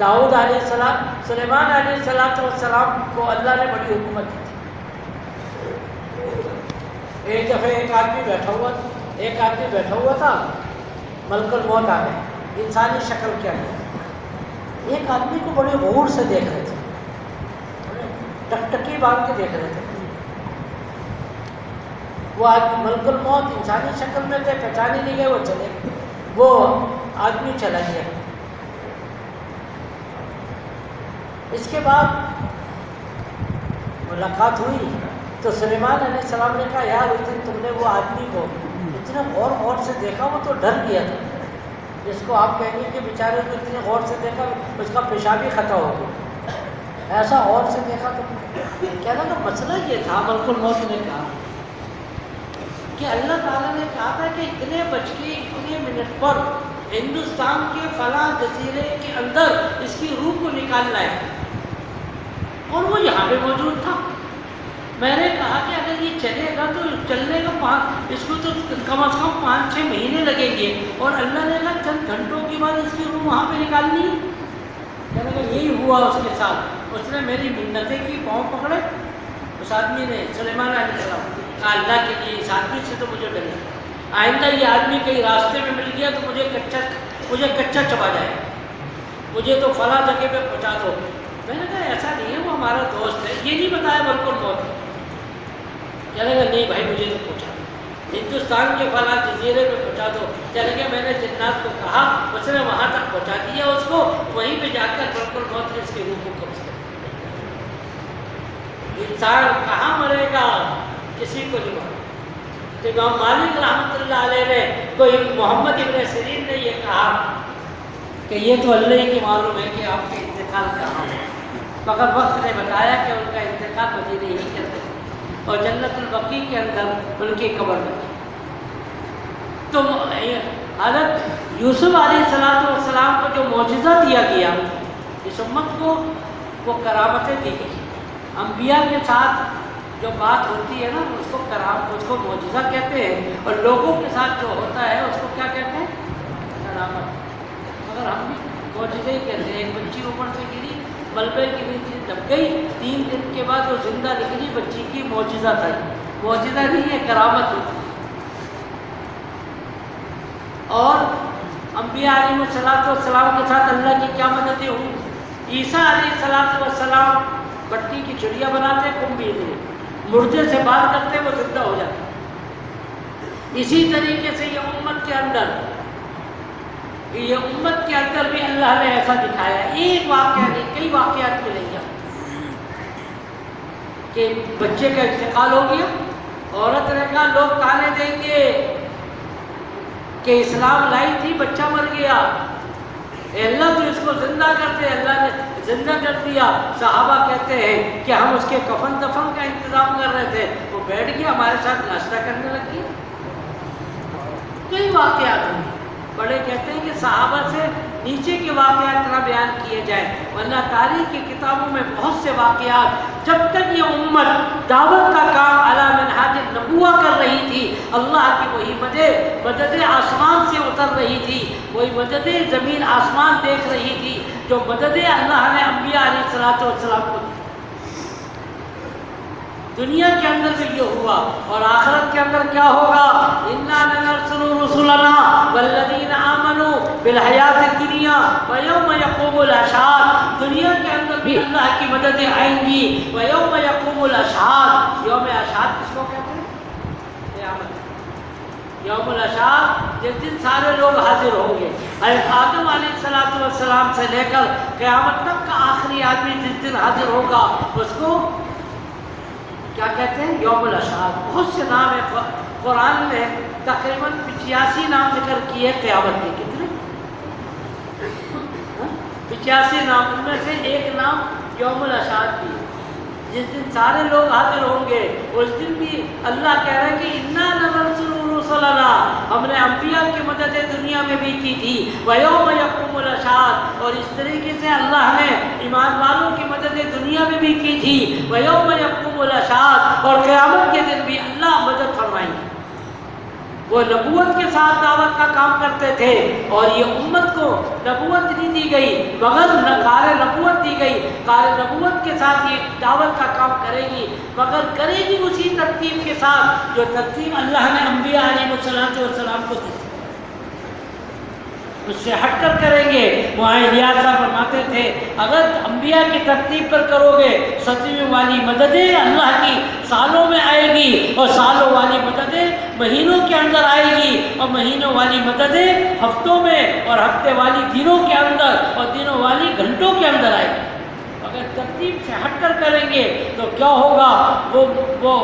Speaker 1: داؤد علیہ السلام، سلیمان علیہ السلام کو اللہ نے بڑی حکومت دی تھی۔ ایک دفعہ ایک آدمی بیٹھا ہوا تھا، ملک الموت آ گئے انسانی شکل کے اندر۔ ایک آدمی کو بڑے غور سے دیکھ رہے تھے، ٹکٹکی باندھ کے دیکھ رہے تھے۔ وہ آدمی ملک الموت انسانی شکل میں تھے، پہچان ہی نہیں گئے، وہ چلے گئے۔ وہ آدمی چلا گیا۔ اس کے بعد ملاقات ہوئی تو سلیمان علیہ السلام نے کہا یار اس دن تم نے وہ آدمی کو اتنے غور سے دیکھا، وہ تو ڈر گیا تھا، جس کو آپ کہیں گے کہ بیچارے کو اتنے غور سے دیکھا اس کا پیشاب ہی خطا ہو گیا، ایسا غور سے دیکھا۔ تو کہنا تو مسئلہ یہ تھا، ملک الموت نے کہا کہ اللہ تعالیٰ نے کہا تھا کہ اتنے بج کے اتنے منٹ پر ہندوستان کے فلاں جزیرے کے اندر اس کی روح کو نکالنا ہے، اور وہ یہاں پہ موجود تھا۔ میں نے کہا کہ اگر یہ چلے گا تو چلنے کا اس کو تو کم از کم 5-6 مہینے لگیں گے، اور اللہ نے کہا چند گھنٹوں کے بعد اس کی روح وہاں پہ نکالنی ہے۔ کہنے کا یہی ہوا اس کے ساتھ، اس نے میری منتیں کی، پاؤں پکڑے اس آدمی نے، سلیمان علیہ السلام کہا اللہ کے لیے اس آدمی سے تو مجھے ڈر لگا، آئندہ یہ آدمی کہیں راستے میں مل گیا تو مجھے کچا چبا جائے، مجھے تو فلاں جگہ پہ پہنچا دو۔ میں نے کہا ایسا نہیں ہے، وہ ہمارا دوست ہے، یہ نہیں بتایا ملک الموت۔ کہنے لگا نہیں بھائی مجھے تو پہنچا دو، ہندوستان کے فلاں جزیرے پہ پہنچا دو۔ کہنے لگا میں نے جنات کو کہا، اس نے وہاں تک پہنچا دیا اس کو، وہیں پہ جا کر ملک الموت نے اس کی روح کو قبض کر دیا۔ انسان کہاں مرے گا کسی کو نہیں معلوم۔ تو امام مالک رحمۃ اللہ علیہ نے، کوئی محمد ابن سیرین نے یہ کہا کہ یہ تو اللہ ہی کی معلوم ہے کہ آپ کے انتقال کہاں ہے، مگر وقت نے بتایا کہ ان کا انتقال مدینے ہی کے اندر اور جنت البقیع کے اندر ان کی قبر میں۔ تو حضرت یوسف علیہ السلام کو جو معجزہ دیا گیا اس امت کو، وہ کرامتیں دی گئی۔ انبیاء کے ساتھ جو بات ہوتی ہے نا اس کو معجزہ کہتے ہیں، اور لوگوں کے ساتھ جو ہوتا ہے اس کو کیا کہتے ہیں؟ کرامت۔ مگر ہم بھی معجزے ہی کہتے ہیں۔ ایک بچی اوپر سے گری، ملبے کی نیچے دب گئی، 3 دن کے بعد وہ زندہ نکلی، بچی کی معجزہ تھا۔ معجزہ نہیں ہے، کرامت ہوتی ہے۔ اور انبیاء علیہ السلام کے ساتھ اللہ کی کیا مددیں ہوئی۔ عیسیٰ علیہ السلام مٹی کی چڑیا بناتے، کنبی دے مردے سے بات کرتے، وہ زندہ ہو جاتے۔ اسی طریقے سے یہ امت کے اندر بھی اللہ نے ایسا دکھایا ہے۔ ایک واقعہ نہیں، کئی واقعات ملیں گے کہ بچے کا انتقال ہو گیا، عورت نے کہا لوگ تانے دیں گے کہ اسلام لائی تھی بچہ مر گیا، اے اللہ تو اس کو زندہ کر دے۔ اللہ نے زندہ کر دیا۔ صحابہ کہتے ہیں کہ ہم اس کے کفن دفن کا انتظام کر رہے تھے، وہ بیٹھ گیا ہمارے ساتھ ناشتہ کرنے لگ گیا۔ کئی واقعات ہیں۔ بڑے کہتے ہیں کہ صحابہ سے نیچے کے واقعات نہ بیان کیے جائیں، ورنہ تاریخ کی کتابوں میں بہت سے واقعات، جب تک یہ امت دعوت کا کام علی منہاج النبوہ کر رہی تھی، اللہ کی وہی مدد آسمان سے اتر رہی تھی، وہی مدد زمین آسمان دیکھ رہی تھی، جو مدد اللہ نے انبیاء علیہ السلام کو دی۔ دنیا کے اندر بھی یہ ہوا، اور آخرت کے اندر کیا ہوگا؟ اِنَّا لَنَرْسُلُ رُسُلَنَا وَالَّذِينَ آمَنُوا فِي الْحَيَاةِ الدُّنْيَا وَيَوْمَ يَقُومُ الْأَشْهَادُ۔ دنیا کے اندر بھی اللہ کی مددیں آئیں گی۔ وَيَوْمَ يَقُومُ الْأَشْهَادُ، یوم اشہاد کس کو کہتے ہیں؟ قیامت۔ یوم الاشہاد، جس دن سارے لوگ حاضر ہوں گے، آدم علیہ السلام سے لے کر قیامت تک کا آخری آدمی جس دن حاضر ہوگا اس کو کیا کہتے ہیں؟ یوم الاشہاد۔ بہت سے نام ہیں قرآن میں، تقریباً 85 نام ذکر کیے قیامت کے۔ کتنے؟ 85 نام، ان میں سے ایک نام یوم الاشہاد بھی ہے، جس دن سارے لوگ حاضر ہوں گے۔ اس دن بھی اللہ کہہ رہے ہیں کہ اِنَّا لَنَرْسُلُ رُسُلَنَا، ہم نے انبیاء کی مدد دنیا میں بھی کی تھی۔ وَيَوْمَ يَقُومُ الْأَشْهَادُ، اور اس طریقے سے اللہ نے ایمان والوں کی مدد دنیا میں بھی کی تھی۔ وَيَوْمَ يَقُومُ الْأَشْهَادُ، اور قیامت کے دن بھی اللہ مدد فرمائیں گے۔ وہ نبوت کے ساتھ دعوت کا کام کرتے تھے، اور یہ امت کو نبوت نہیں دی گئی مگر کار نبوت دی گئی، کار نبوت کے ساتھ یہ دعوت کا کام کرے گی، مگر کرے گی اسی ترتیب کے ساتھ جو ترتیب اللہ نے انبیاء علیہ السلام کو دی، اس سے ہٹ کر کریں گے۔ وہاں الیاس صاحب فرماتے تھے اگر انبیاء کی ترتیب پر کرو گے، صدیوں والی مددیں اللہ کی سالوں میں آئے گی، اور سالوں والی مددیں مہینوں کے اندر آئے گی، اور مہینوں والی مددیں ہفتوں میں، اور ہفتے والی دنوں کے اندر، اور دنوں والی گھنٹوں کے اندر آئے گی۔ اگر ترتیب سے ہٹ کر کریں گے تو کیا ہوگا؟ وہ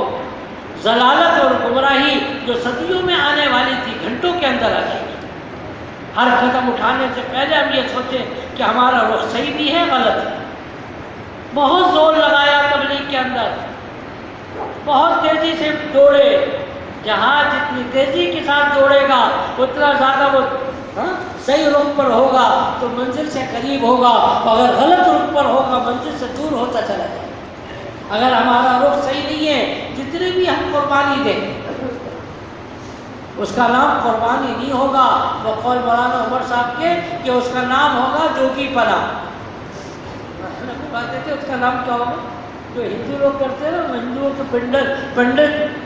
Speaker 1: ضلالت اور گمراہی جو صدیوں میں آنے والی تھی گھنٹوں کے اندر آ جائے گی۔ ہر قدم اٹھانے سے پہلے ہم یہ سوچیں کہ ہمارا رخ صحیح بھی ہے غلط ہے۔ بہت زور لگایا تبلیغ کے اندر، بہت تیزی سے دوڑے، جہاں جتنی تیزی کے ساتھ دوڑے گا اتنا زیادہ وہ صحیح رخ پر ہوگا تو منزل سے قریب ہوگا، اگر غلط رخ پر ہوگا منزل سے دور ہوتا چلا جائے۔ اگر ہمارا رخ صحیح نہیں ہے، جتنے بھی ہم قربانی دیں اس کا نام قربانی نہیں ہوگا۔ وہ قول مولانا عمر صاحب کے کہ اس کا نام ہوگا جوگی پنا، بات ہے اس کا نام کیا ہوگا؟ جو ہندو لوگ کرتے ہیں نا، ہندوؤں کے پنڈت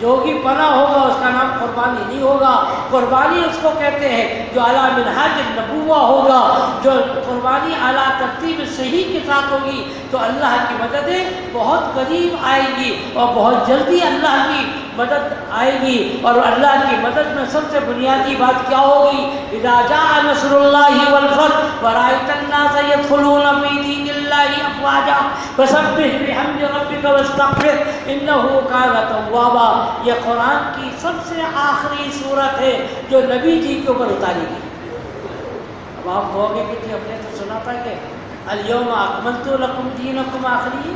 Speaker 1: جوگی پنا ہوگا، اس کا نام قربانی نہیں ہوگا۔ قربانی اس کو کہتے ہیں جو اعلیٰ منہاج النبوہ ہوگا، جو قربانی اعلیٰ ترتیب صحیح کے ساتھ ہوگی تو اللہ کی مددیں بہت قریب آئے گی، اور بہت جلدی اللہ کی مدد آئے گی۔ اور اللہ کی مدد میں سب سے بنیادی بات کیا ہوگی؟ اذا جاء نصر اللہ والفتح ورأیت الناس يدخلون فی دین اللہ افواجا فسبح بحمد ربک واستغفر انہ کان توابا۔ یہ قرآن کی سب سے آخری صورت ہے جو نبی جی کے اوپر اتاری گئی۔ اب آپ کہو گے کہ ہم نے تو سنا تھا کہ الیوم اکملت لکم دینکم آخری،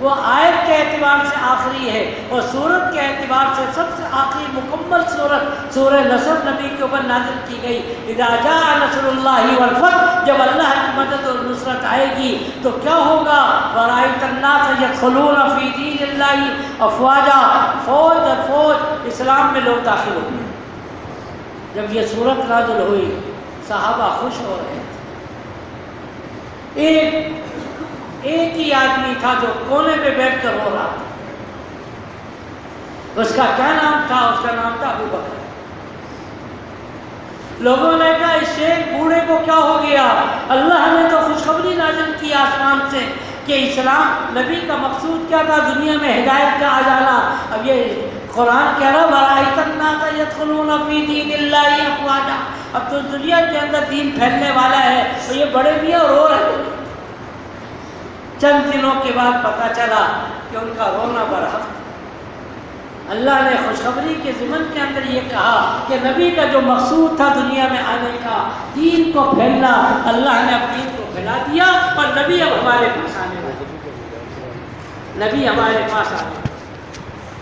Speaker 1: وہ آیت کے اعتبار سے آخری ہے، اور سورت کے اعتبار سے سب سے آخری مکمل سورت سورہ نصر نبی کے اوپر نازل کی گئی۔ اذا جاء نصر اللہ والفتح، جب اللہ کی مدد اور نصرت آئے گی تو کیا ہوگا؟ ورأیت الناس يدخلون فی دین اللہ افواجا، فوج در فوج اسلام میں لوگ داخل ہوئے۔ جب یہ سورت نازل ہوئی صحابہ خوش ہو رہے تھے۔ ایک ہی آدمی تھا جو کونے پہ بیٹھ کر رو رہا تھا، اس کا کیا نام تھا؟ اس کا نام تھا ابو بکر۔ لوگوں نے کہا اس شیخ بوڑھے کو کیا ہو گیا؟ اللہ نے تو خوشخبری نازل کی آسمان سے کہ اسلام نبی کا مقصود کیا تھا؟ دنیا میں ہدایت کا آ جانا۔ اب یہ قرآن کہہ رہا ورأیت الناس يدخلون فی دین اللہ افواجا، اب تو دنیا کے اندر دین پھیلنے والا ہے، اور یہ بڑے میاں رو رہے ہیں۔ چند دنوں کے بعد پتہ چلا کہ ان کا رونا برحق تھا۔ اللہ نے خوشخبری کے ضمن کے اندر یہ کہا کہ نبی کا جو مقصود تھا دنیا میں آنے کا، دین کو پھیلنا، اللہ نے اب دین کو پھیلا دیا، اور نبی اب ہمارے پاس آنے والے، نبی ہمارے پاس آنے والے۔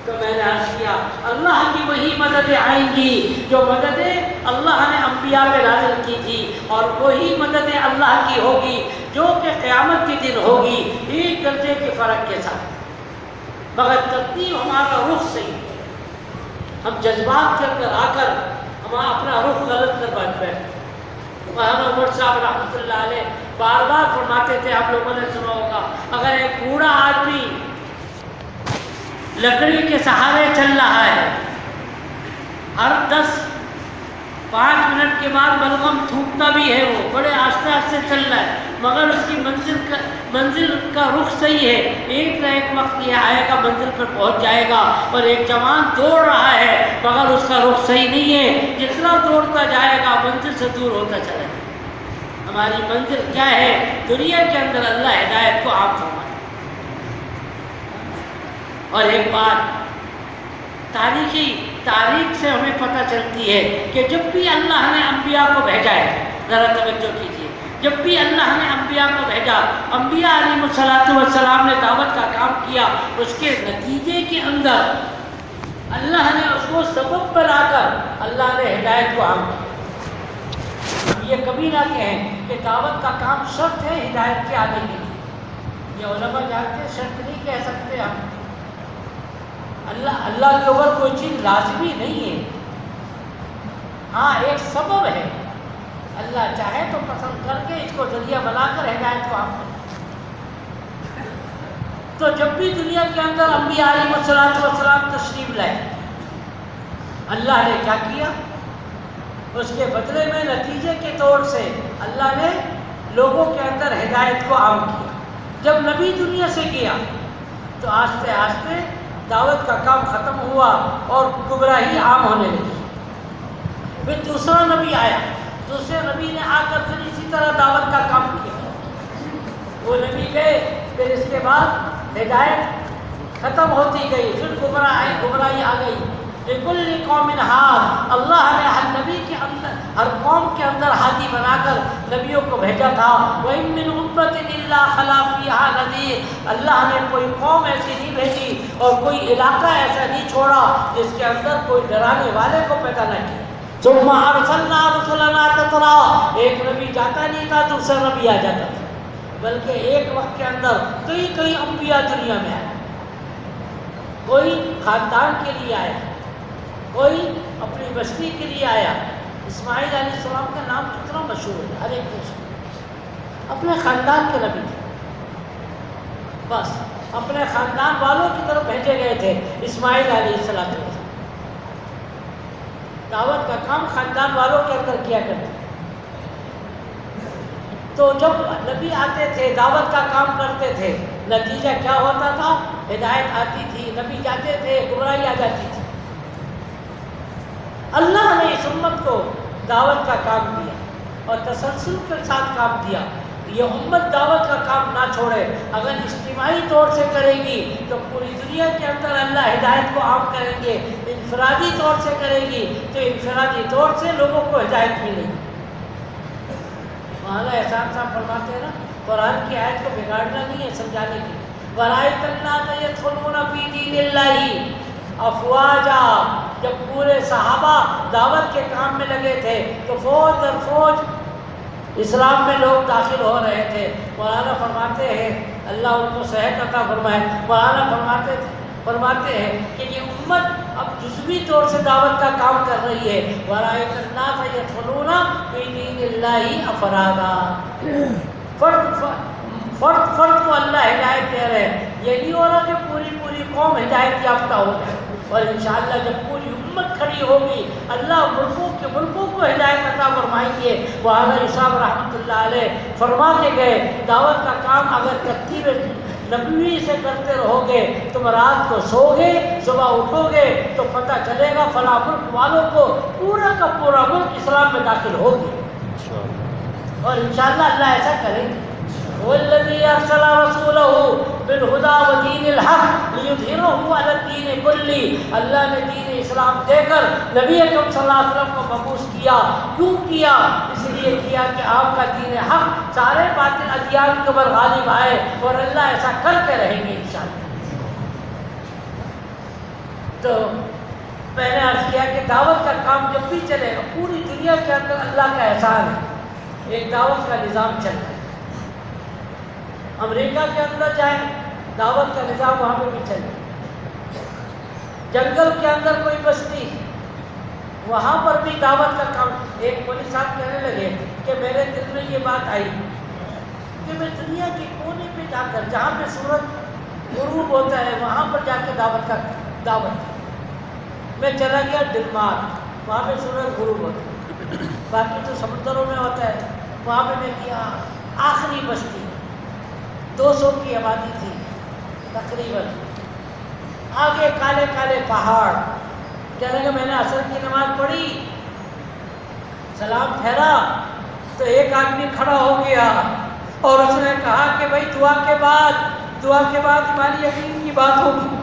Speaker 1: تو میں نے عرض کیا اللہ کی وہی مددیں آئیں گی جو مددیں اللہ نے انبیاء پہ نازل کی تھی، اور وہی مددیں اللہ کی ہوگی جو کہ قیامت کے دن ہوگی، ایک درجے کے فرق کے ساتھ، مگر ترتیب ہمارا رخ صحیح۔ ہم جذبات کے اندر آ کر ہم اپنا رخ غلط کر بیٹھتے ہیں۔ مولانا عمر صاحب رحمۃ اللہ علیہ بار بار فرماتے تھے، آپ لوگوں نے سنا ہوگا، اگر ایک بوڑھا آدمی لکڑی کے سہارے چل رہا ہے، ہر 5 منٹ کے بعد بلغم تھوکتا بھی ہے، وہ بڑے آہستہ آہستہ چل رہا ہے، مگر اس کی منزل کا رخ صحیح ہے، ایک نہ ایک وقت یہ آئے گا منزل پر پہنچ جائے گا۔ اور ایک جوان دوڑ رہا ہے مگر اس کا رخ صحیح نہیں ہے، جتنا دوڑتا جائے گا منزل سے دور ہوتا چلا جائے گا۔ ہماری منزل کیا ہے؟ دنیا کے اندر اللہ ہدایت کو عام فرمائے۔ اور ایک بات تاریخ سے ہمیں پتہ چلتی ہے کہ جب بھی اللہ نے انبیاء کو بھیجا ہے، ذرا توجہ کیجیے، جب بھی اللہ نے انبیاء کو بھیجا، انبیاء علیہ السلام نے دعوت کا کام کیا، اس کے نتیجے کے اندر اللہ نے اس کو سبب بنا کر اللہ نے ہدایت کو عام کیا۔ ہم یہ کبھی نہ کہیں کہ دعوت کا کام شرط ہے ہدایت کے آنے کے لیے، یہ علماء جانتے ہیں، شرط نہیں کہہ سکتے ہم۔ اللہ کے اوپر کوئی چیز لازمی نہیں ہے، ہاں ایک سبب ہے، اللہ چاہے تو پسند کر کے اس کو ذریعہ بنا کر ہدایت کو عام کرے۔ تو جب بھی دنیا کے اندر انبیاء علیہ السلام تشریف لائے، اللہ نے کیا کیا؟ اس کے بدلے میں نتیجے کے طور سے اللہ نے لوگوں کے اندر ہدایت کو عام کیا۔ جب نبی دنیا سے گیا تو آہستہ آہستہ دعوت کا کام ختم ہوا اور گمراہی عام ہونے لگی۔ پھر دوسرا نبی آیا، دوسرے نبی نے آ کر پھر اسی طرح دعوت کا کام کیا۔ وہ نبی گئے، پھر اس کے بعد ہدایت ختم ہوتی گئی، پھر گمراہی آ گئی۔ لِكُلِّ قَوْمٍ ہاد، اللہ نے ہر نبی کے اندر، ہر قوم کے اندر ہادی بنا کر نبیوں کو بھیجا تھا۔ وَإِن مِّنْ أُمَّةٍ إِلَّا خَلَا فِيهَا نَذِيرٌ، اللہ نے کوئی قوم ایسی نہیں بھیجی اور کوئی علاقہ ایسا نہیں چھوڑا جس کے اندر کوئی ڈرانے والے کو پیدا نہ کیا۔ ثُمَّ أَرْسَلْنَا رُسُلَنَا تَتْرَىٰ، ایک نبی جاتا نہیں تھا دوسرا نبی آ جاتا تھا، بلکہ ایک وقت کے اندر کئی انبیاء دنیا میں آئے۔ کوئی خاندان کے لیے آیا، کوئی اپنی بستی کے لیے آیا۔ اسماعیل علیہ السلام کا نام کتنا مشہور ہے، ہر ایک کو اپنے خاندان کے نبی تھے، بس اپنے خاندان والوں کی طرف بھیجے گئے تھے اسماعیل علیہ السلام۔ دعوت کا کام خاندان والوں کے اندر کیا کرتے۔ تو جب نبی آتے تھے دعوت کا کام کرتے تھے، نتیجہ کیا ہوتا تھا؟ ہدایت آتی تھی، نبی جاتے تھے، گمراہی آ جاتی تھی۔ اللہ نے اس امت کو دعوت کا کام دیا اور تسلسل کے ساتھ کام دیا۔ یہ امت دعوت کا کام نہ چھوڑے، اگر اجتماعی طور سے کرے گی تو پوری دنیا کے اندر اللہ ہدایت کو عام کریں گے، انفرادی طور سے کرے گی تو انفرادی طور سے لوگوں کو ہدایت ملے گی۔ مولانا احسان صاحب فرماتے ہیں نا، قرآن کی آیت کو بگاڑنا نہیں ہے، سمجھانے کی۔ وَرَأَيْتَ النَّاسَ يَدْخُلُونَ فِي دِينِ اللَّهِ افواجا، جب پورے صحابہ دعوت کے کام میں لگے تھے تو فوج در فوج اسلام میں لوگ داخل ہو رہے تھے۔ مولانا فرماتے ہیں، اللہ ان کو صحت عطا فرمائے، مولانا فرماتے ہیں کہ یہ امت اب جزوی طور سے دعوت کا کام کر رہی ہے۔ وَرَأَيْتَ النَّاسَ يَدْخُلُونَ فِي دِينِ اللَّهِ أَفْوَاجًا، فرد کو اللہ ہدایت دے رہے ہیں۔ یہ نہیں ہو رہا کہ پوری قوم ہدایت یافتہ ہو جائے، اور انشاءاللہ جب پوری امت کھڑی ہوگی اللہ ملکوں کو ہدایت عطا فرمائیں گے۔ مولانا صاحب رحمۃ اللہ علیہ فرما کے گئے، دعوت کا کام اگر ترتیب نبوی سے کرتے رہو گے، تم رات کو سو گے، صبح اٹھو گے تو پتہ چلے گا فلاں ملک والوں کو پورا کا پورا ملک اسلام میں داخل ہوگی، اور انشاءاللہ اللہ ایسا کریں گے۔ والذی ارسل رسولہ بالہدی ودین الحق لیظہرہ علی الدین کلہ، اللہ نے دین اسلام دے کر نبی اکرم صلی اللہ علیہ وسلم کو مبعوث کیا۔ کیوں کیا؟ اس لیے کیا کہ آپ کا دین حق سارے باطل ادیان کے اوپر غالب آئے، اور اللہ ایسا کرتے رہیں گے انشاءاللہ۔ تو میں نے عرض کیا کہ دعوت کا کام جب بھی چلے گا پوری دنیا کے اندر اللہ کا احسان ہے، ایک دعوت کا نظام چل رہا ہے۔ امریکہ کے اندر جائیں دعوت کا نظام وہاں پہ بھی چلے، جنگل کے اندر کوئی بستی وہاں پر بھی دعوت کا کام۔ ایک مولوی صاحب کہنے لگے کہ میرے دل میں یہ بات آئی کہ میں دنیا کے کونے پہ جا کر جہاں پہ سورج غروب ہوتا ہے وہاں پر جا کے دعوت میں چلا گیا ڈنمارک، وہاں پہ سورج غروب ہوتا ہے، باقی تو سمندروں میں ہوتا ہے، وہاں پہ میں کیا آخری بستی 200 کی آبادی تھی تقریباً، آگے کالے کالے پہاڑ۔ کہنے کہ میں نے عصر کی نماز پڑھی، سلام پھیرا تو ایک آدمی کھڑا ہو گیا اور اس نے کہا کہ بھائی دعا کے بعد ہماری یقین کی بات ہوگی،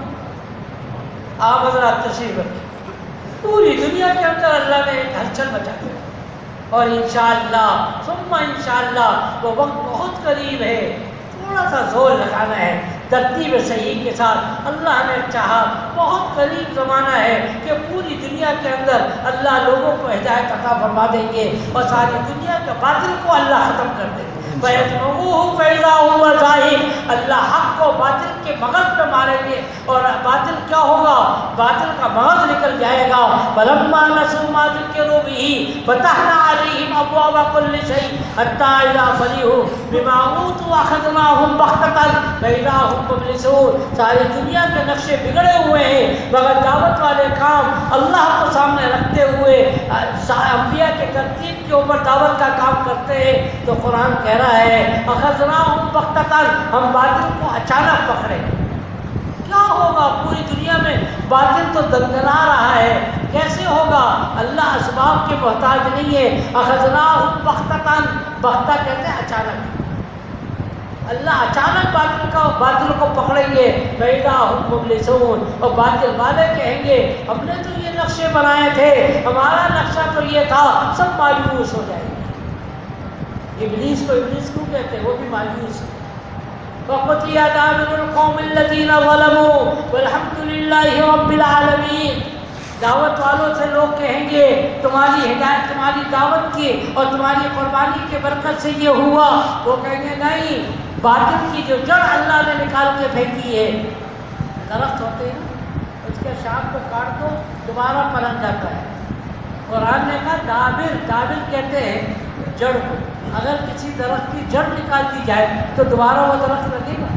Speaker 1: آپ حضرات تشریف رکھیں۔ پوری دنیا کے اندر اللہ نے ایک ہلچل مچا دیا، اور انشاءاللہ ثم انشاءاللہ وہ وقت بہت قریب ہے، تھوڑا سا زور لگانا ہے ترتیب صحیح کے ساتھ۔ اللہ نے چاہا بہت قریب زمانہ ہے کہ پوری دنیا کے اندر اللہ لوگوں کو ہدایت عطا فرما دیں گے اور ساری دنیا کے باطل کو اللہ ختم کر دیں گے۔ فَيَجْمَعُوهُ فَإِذَا هُوَ زَاهِقٌ، اللہ حق کو باطل کے مغز پہ ماریں گے، اور باطل کیا ہوگا؟ باطل کا مغز نکل جائے گا۔ فَلَمَّا نَسُوا مَا ذُكِّرُوا بِهِ فَتَحْنَا عَلَيْهِمْ أَبْوَابَ كُلِّ شَيْءٍ حَتَّىٰ إِذَا فَرِحُوا بِمَا أُوتُوا أَخَذْنَاهُمْ بَغْتَةً فَإِذَا هُم مُبْلِسُونَ۔ ساری دنیا کے نقشے بگڑے ہوئے ہیں، مگر دعوت والے کام اللہ کو سامنے رکھتے ہوئے انبیاء کے ترتیب کے اوپر دعوت کا کام کرتے ہیں، تو قرآن کہہ رہا ہے اخذناہم بغتۃ، ہم باطل کو اچانک پکڑے۔ کیا ہوگا؟ پوری دنیا میں باطل تو دندنا رہا ہے، کیسے ہوگا؟ اللہ اسباب کے محتاج نہیں ہے۔ اخذناہم بغتۃ، بغتہ کہتے ہیں اچانک، اللہ اچانک باطل کو پکڑیں گے۔ فَإِذَا هُم مُبْلِسُونَ، اور باطل والے کہیں گے ہم نے تو یہ نقشے بنائے تھے، ہمارا نقشہ تو یہ تھا، سب مایوس ہو جائیں گے۔ ابلیس کو ابلیس کیوں کہتے ہیں؟ وہ بھی مایوس ہے۔ وَقُضِيَ دَابِرُ الْقَوْمِ الَّذِينَ ظَلَمُوا وَالْحَمْدُ لِلَّهِ رَبِّ الْعَالَمِينَ۔ دعوت والوں سے لوگ کہیں گے تمہاری ہدایت، تمہاری دعوت کی اور تمہاری قربانی کی برکت سے یہ ہوا۔ وہ کہیں گے نہیں، باطل کی جو جڑ اللہ نے نکال کے پھینکی ہے۔ درخت ہوتے ہیں، اس کے شاخ کو کاٹ دو دوبارہ پلٹ جاتا ہے۔ قرآن نے کہا دابر، دابر کہتے ہیں جڑ کو، اگر کسی درخت کی جڑ نکال دی جائے تو دوبارہ وہ درخت لگے گا؟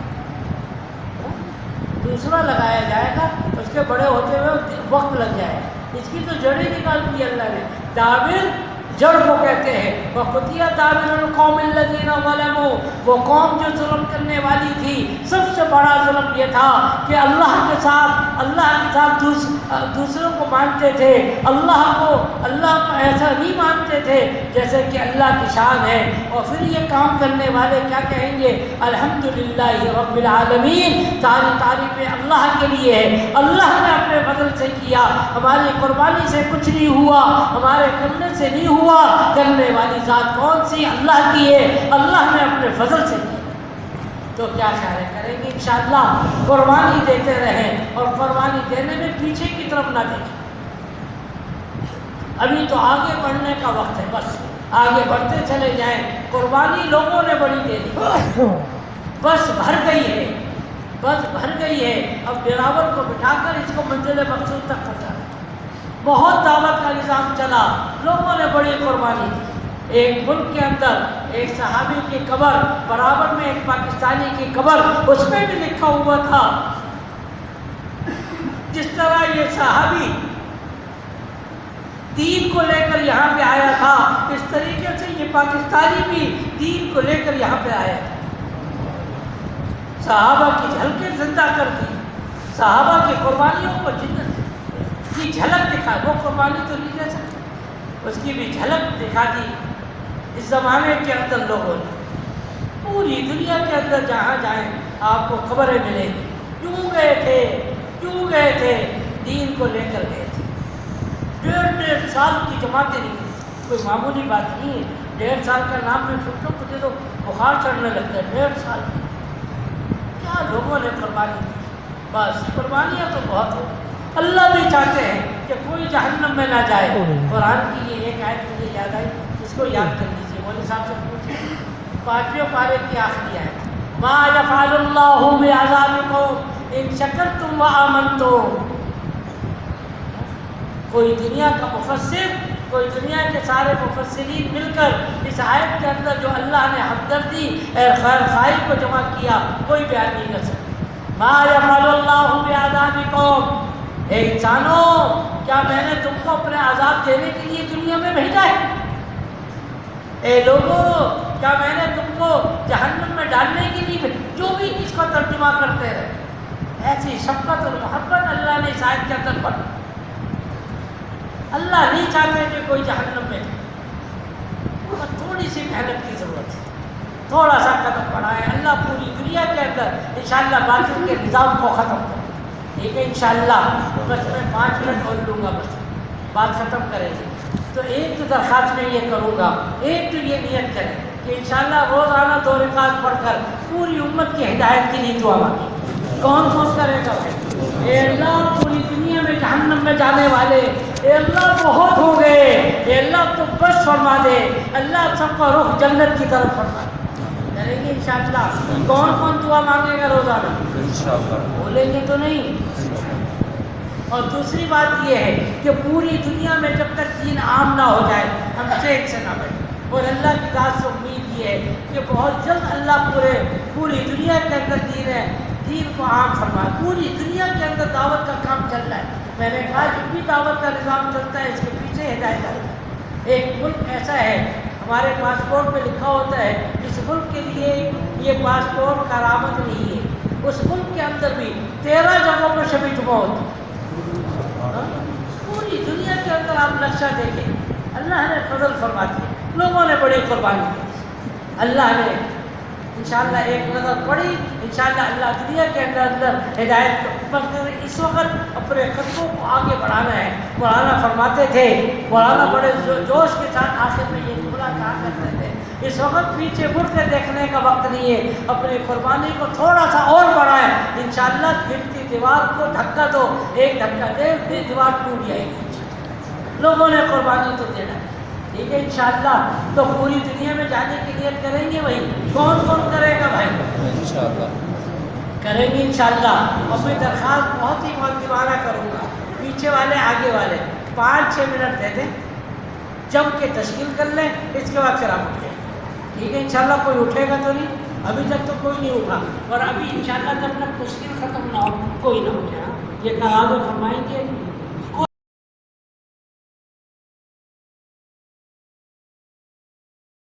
Speaker 1: دوسرا لگایا جائے گا، اس کے بڑے ہوتے ہوئے وقت لگ جائے گا۔ اس کی تو جڑ ہی نکال دی اللہ نے۔ دابر جڑ کو کہتے ہیں۔ وَقُضِيَ دَابِرُ الْقَوْمِ الَّذِينَ ظَلَمُوا، وہ قوم جو ظلم کرنے والی تھی، سب سے بڑا ظلم یہ تھا کہ اللہ کے ساتھ دوسروں کو مانتے تھے، اللہ کو ایسا نہیں مانتے تھے جیسے کہ اللہ کی شان ہے۔ اور پھر یہ کام کرنے والے کیا کہیں گے؟ الحمدللہ رب العالمین، ساری تعریفیں اللہ کے لیے ہے، اللہ نے اپنے فضل سے کیا، ہماری قربانی سے کچھ نہیں ہوا، ہمارے کرنے سے نہیں ہوا، کرنے والی ذات کون سی؟ اللہ کی ہے، اللہ نے اپنے فضل سے کیا۔ تو کیا خیال کریں گے؟ انشاءاللہ قربانی دیتے رہیں، اور قربانی دینے میں پیچھے کی طرف نہ دیکھیں۔ ابھی تو آگے بڑھنے کا وقت ہے، بس آگے بڑھتے چلے جائیں۔ قربانی لوگوں نے بڑی دے دی، بس بھر گئی ہے، بس بھر گئی ہے۔ اب ڈراور کو بٹھا کر اس کو منزل مقصود تک پہنچا۔ بہت دعوت کا نظام چلا، لوگوں نے بڑی قربانی دی۔ ایک ملک کے اندر ایک صحابی کی قبر، برابر میں ایک پاکستانی کی قبر، اس میں بھی لکھا ہوا تھا جس طرح یہ صحابی دین کو لے کر یہاں پہ آیا تھا، اس طریقے سے یہ پاکستانی بھی دین کو لے کر یہاں پہ آیا تھا۔ صحابہ کی جھلکیں زندہ کر دی، صحابہ کی قربانیوں کو کی جھلک دکھا۔ وہ قربانی تو نہیں دے سکتے، اس کی بھی جھلک دکھا دی اس زمانے کے اندر لوگوں نے۔ پوری دنیا کے اندر جہاں جائیں آپ کو خبریں ملیں گی، کیوں گئے تھے، دین کو لے کر گئے تھے۔ 1.5 سال کی جماعتیں نکلی، کوئی معمولی بات نہیں ہے۔ 1.5 سال کا نام میں چھوٹوں مجھے تو بخار چڑھنے لگتا ہے۔ 1.5 سال کیا لوگوں نے قربانی دی، بس قربانیاں تو بہت ہو۔ اللہ بھی چاہتے ہیں کہ کوئی جہنم میں نہ جائے۔ قرآن کی یہ ایک آیت مجھے یاد آئی، اس کو یاد کر لیجیے، مولوی صاحب سے پوچھیں، 5ویں پارے کی آخری آیت، ما یفعل اللہ بعذابکم ان شکرتم وآمنتم۔ کوئی دنیا کا مفسر، کوئی دنیا کے سارے مفسرین مل کر اس آیت کے اندر جو اللہ نے ہمدردی خیر خواہی کو جمع کیا، کوئی بیان نہیں کر سکتا۔ ما یفعل اللہ بعذابکم، اے انسانوں، کیا میں نے تم کو اپنے عذاب دینے کے لیے دنیا میں بھیجا ہے؟ اے لوگوں، کیا میں نے تم کو جہنم میں ڈالنے کے لیے بھیجا؟ جو بھی اس کا ترجمہ کرتے رہے، ایسی شفقت اور محبت اللہ نے اس آیت کے اندر پڑھی۔ اللہ نہیں چاہتے کہ کوئی جہنم میں جائے، تھوڑی سی محنت کی ضرورت ہے، تھوڑا سا قدم بڑھائیں، اللہ پوری دنیا کے اندر انشاءاللہ باطل کے نظام کو ختم کرے۔ ٹھیک ہے انشاءاللہ، بس میں 5 منٹ اور لوں گا، بس بات ختم کریں گے۔ تو ایک تو درخواست میں یہ کروں گا، ایک تو یہ نیت کریں کہ انشاءاللہ روزانہ 2 رکعت پڑھ کر پوری امت کی ہدایت کے لیے دعا مانگیں۔ کون کرے گا بھائی؟ اے اللہ، پوری دنیا میں جہنم میں جانے والے اے اللہ بہت ہو گئے، اے اللہ تو بس فرما دے، اللہ سب کا رخ جنت کی طرف فرما دے۔ کریں گے انشاءاللہ. کون کون دعا مانگے گا روزانہ؟
Speaker 2: انشاءاللہ.
Speaker 1: بولیں گے تو نہیں. اور دوسری بات یہ ہے کہ پوری دنیا میں جب تک دین عام نہ ہو جائے ہم چین سے نہ بیٹھیں. اور اللہ کی ذات سے امید یہ ہے کہ بہت جلد اللہ پوری دنیا کے اندر دین کو عام فرمائے. پوری دنیا کے اندر دعوت کا کام چل رہا ہے. میں نے کہا جب بھی دعوت کا نظام چلتا ہے اس کے پیچھے ہدایت ہے. ایک ملک ایسا ہے ہمارے پاسپورٹ پہ لکھا ہوتا ہے اس ملک کے لیے یہ پاسپورٹ کارآمد نہیں ہے. اس ملک کے اندر بھی 13 جگہوں پر شب جمعہ ہوتی ہے. پوری دنیا کے اندر آپ نقشہ دیکھیں. اللہ نے فضل فرما دیا. لوگوں نے بڑی قربانی دی. اللہ نے انشاءاللہ ایک نظر پڑی. انشاءاللہ اللہ دنیا کے اندر ہدایت پر اس وقت اپنے خطوں کو آگے بڑھانا ہے. مولانا فرماتے تھے, مولانا بڑے جوش کے ساتھ آخر میں یہ جملہ کہا کرتے تھے, اس وقت پیچھے مڑ کے دیکھنے کا وقت نہیں ہے. اپنی قربانی کو تھوڑا سا اور بڑھائیں. انشاءاللہ گرتی دیوار کو دھکا دو, ایک دھکا دے دیوار ٹوٹ جائے گی. لوگوں نے قربانی تو دینا ہے. ٹھیک ہے انشاءاللہ. تو پوری دنیا میں جانے کی نیت کریں گے. وہی کون کون کرے گا بھائی؟
Speaker 2: انشاءاللہ
Speaker 1: کریں گے انشاءاللہ. اپنی درخواست بہت ہی مؤدبانہ کروں گا. پیچھے والے آگے والے 5-6 منٹ دے دیں, جم کے تشکیل کر لیں, اس کے بعد پھر آپ اٹھیں. ٹھیک ہے انشاءاللہ. کوئی اٹھے گا تو نہیں؟ ابھی تک تو کوئی نہیں اٹھا, اور ابھی انشاءاللہ جب تک تشکیل ختم نہ ہو کوئی نہ اٹھے. یہ کہا فرمائیں گے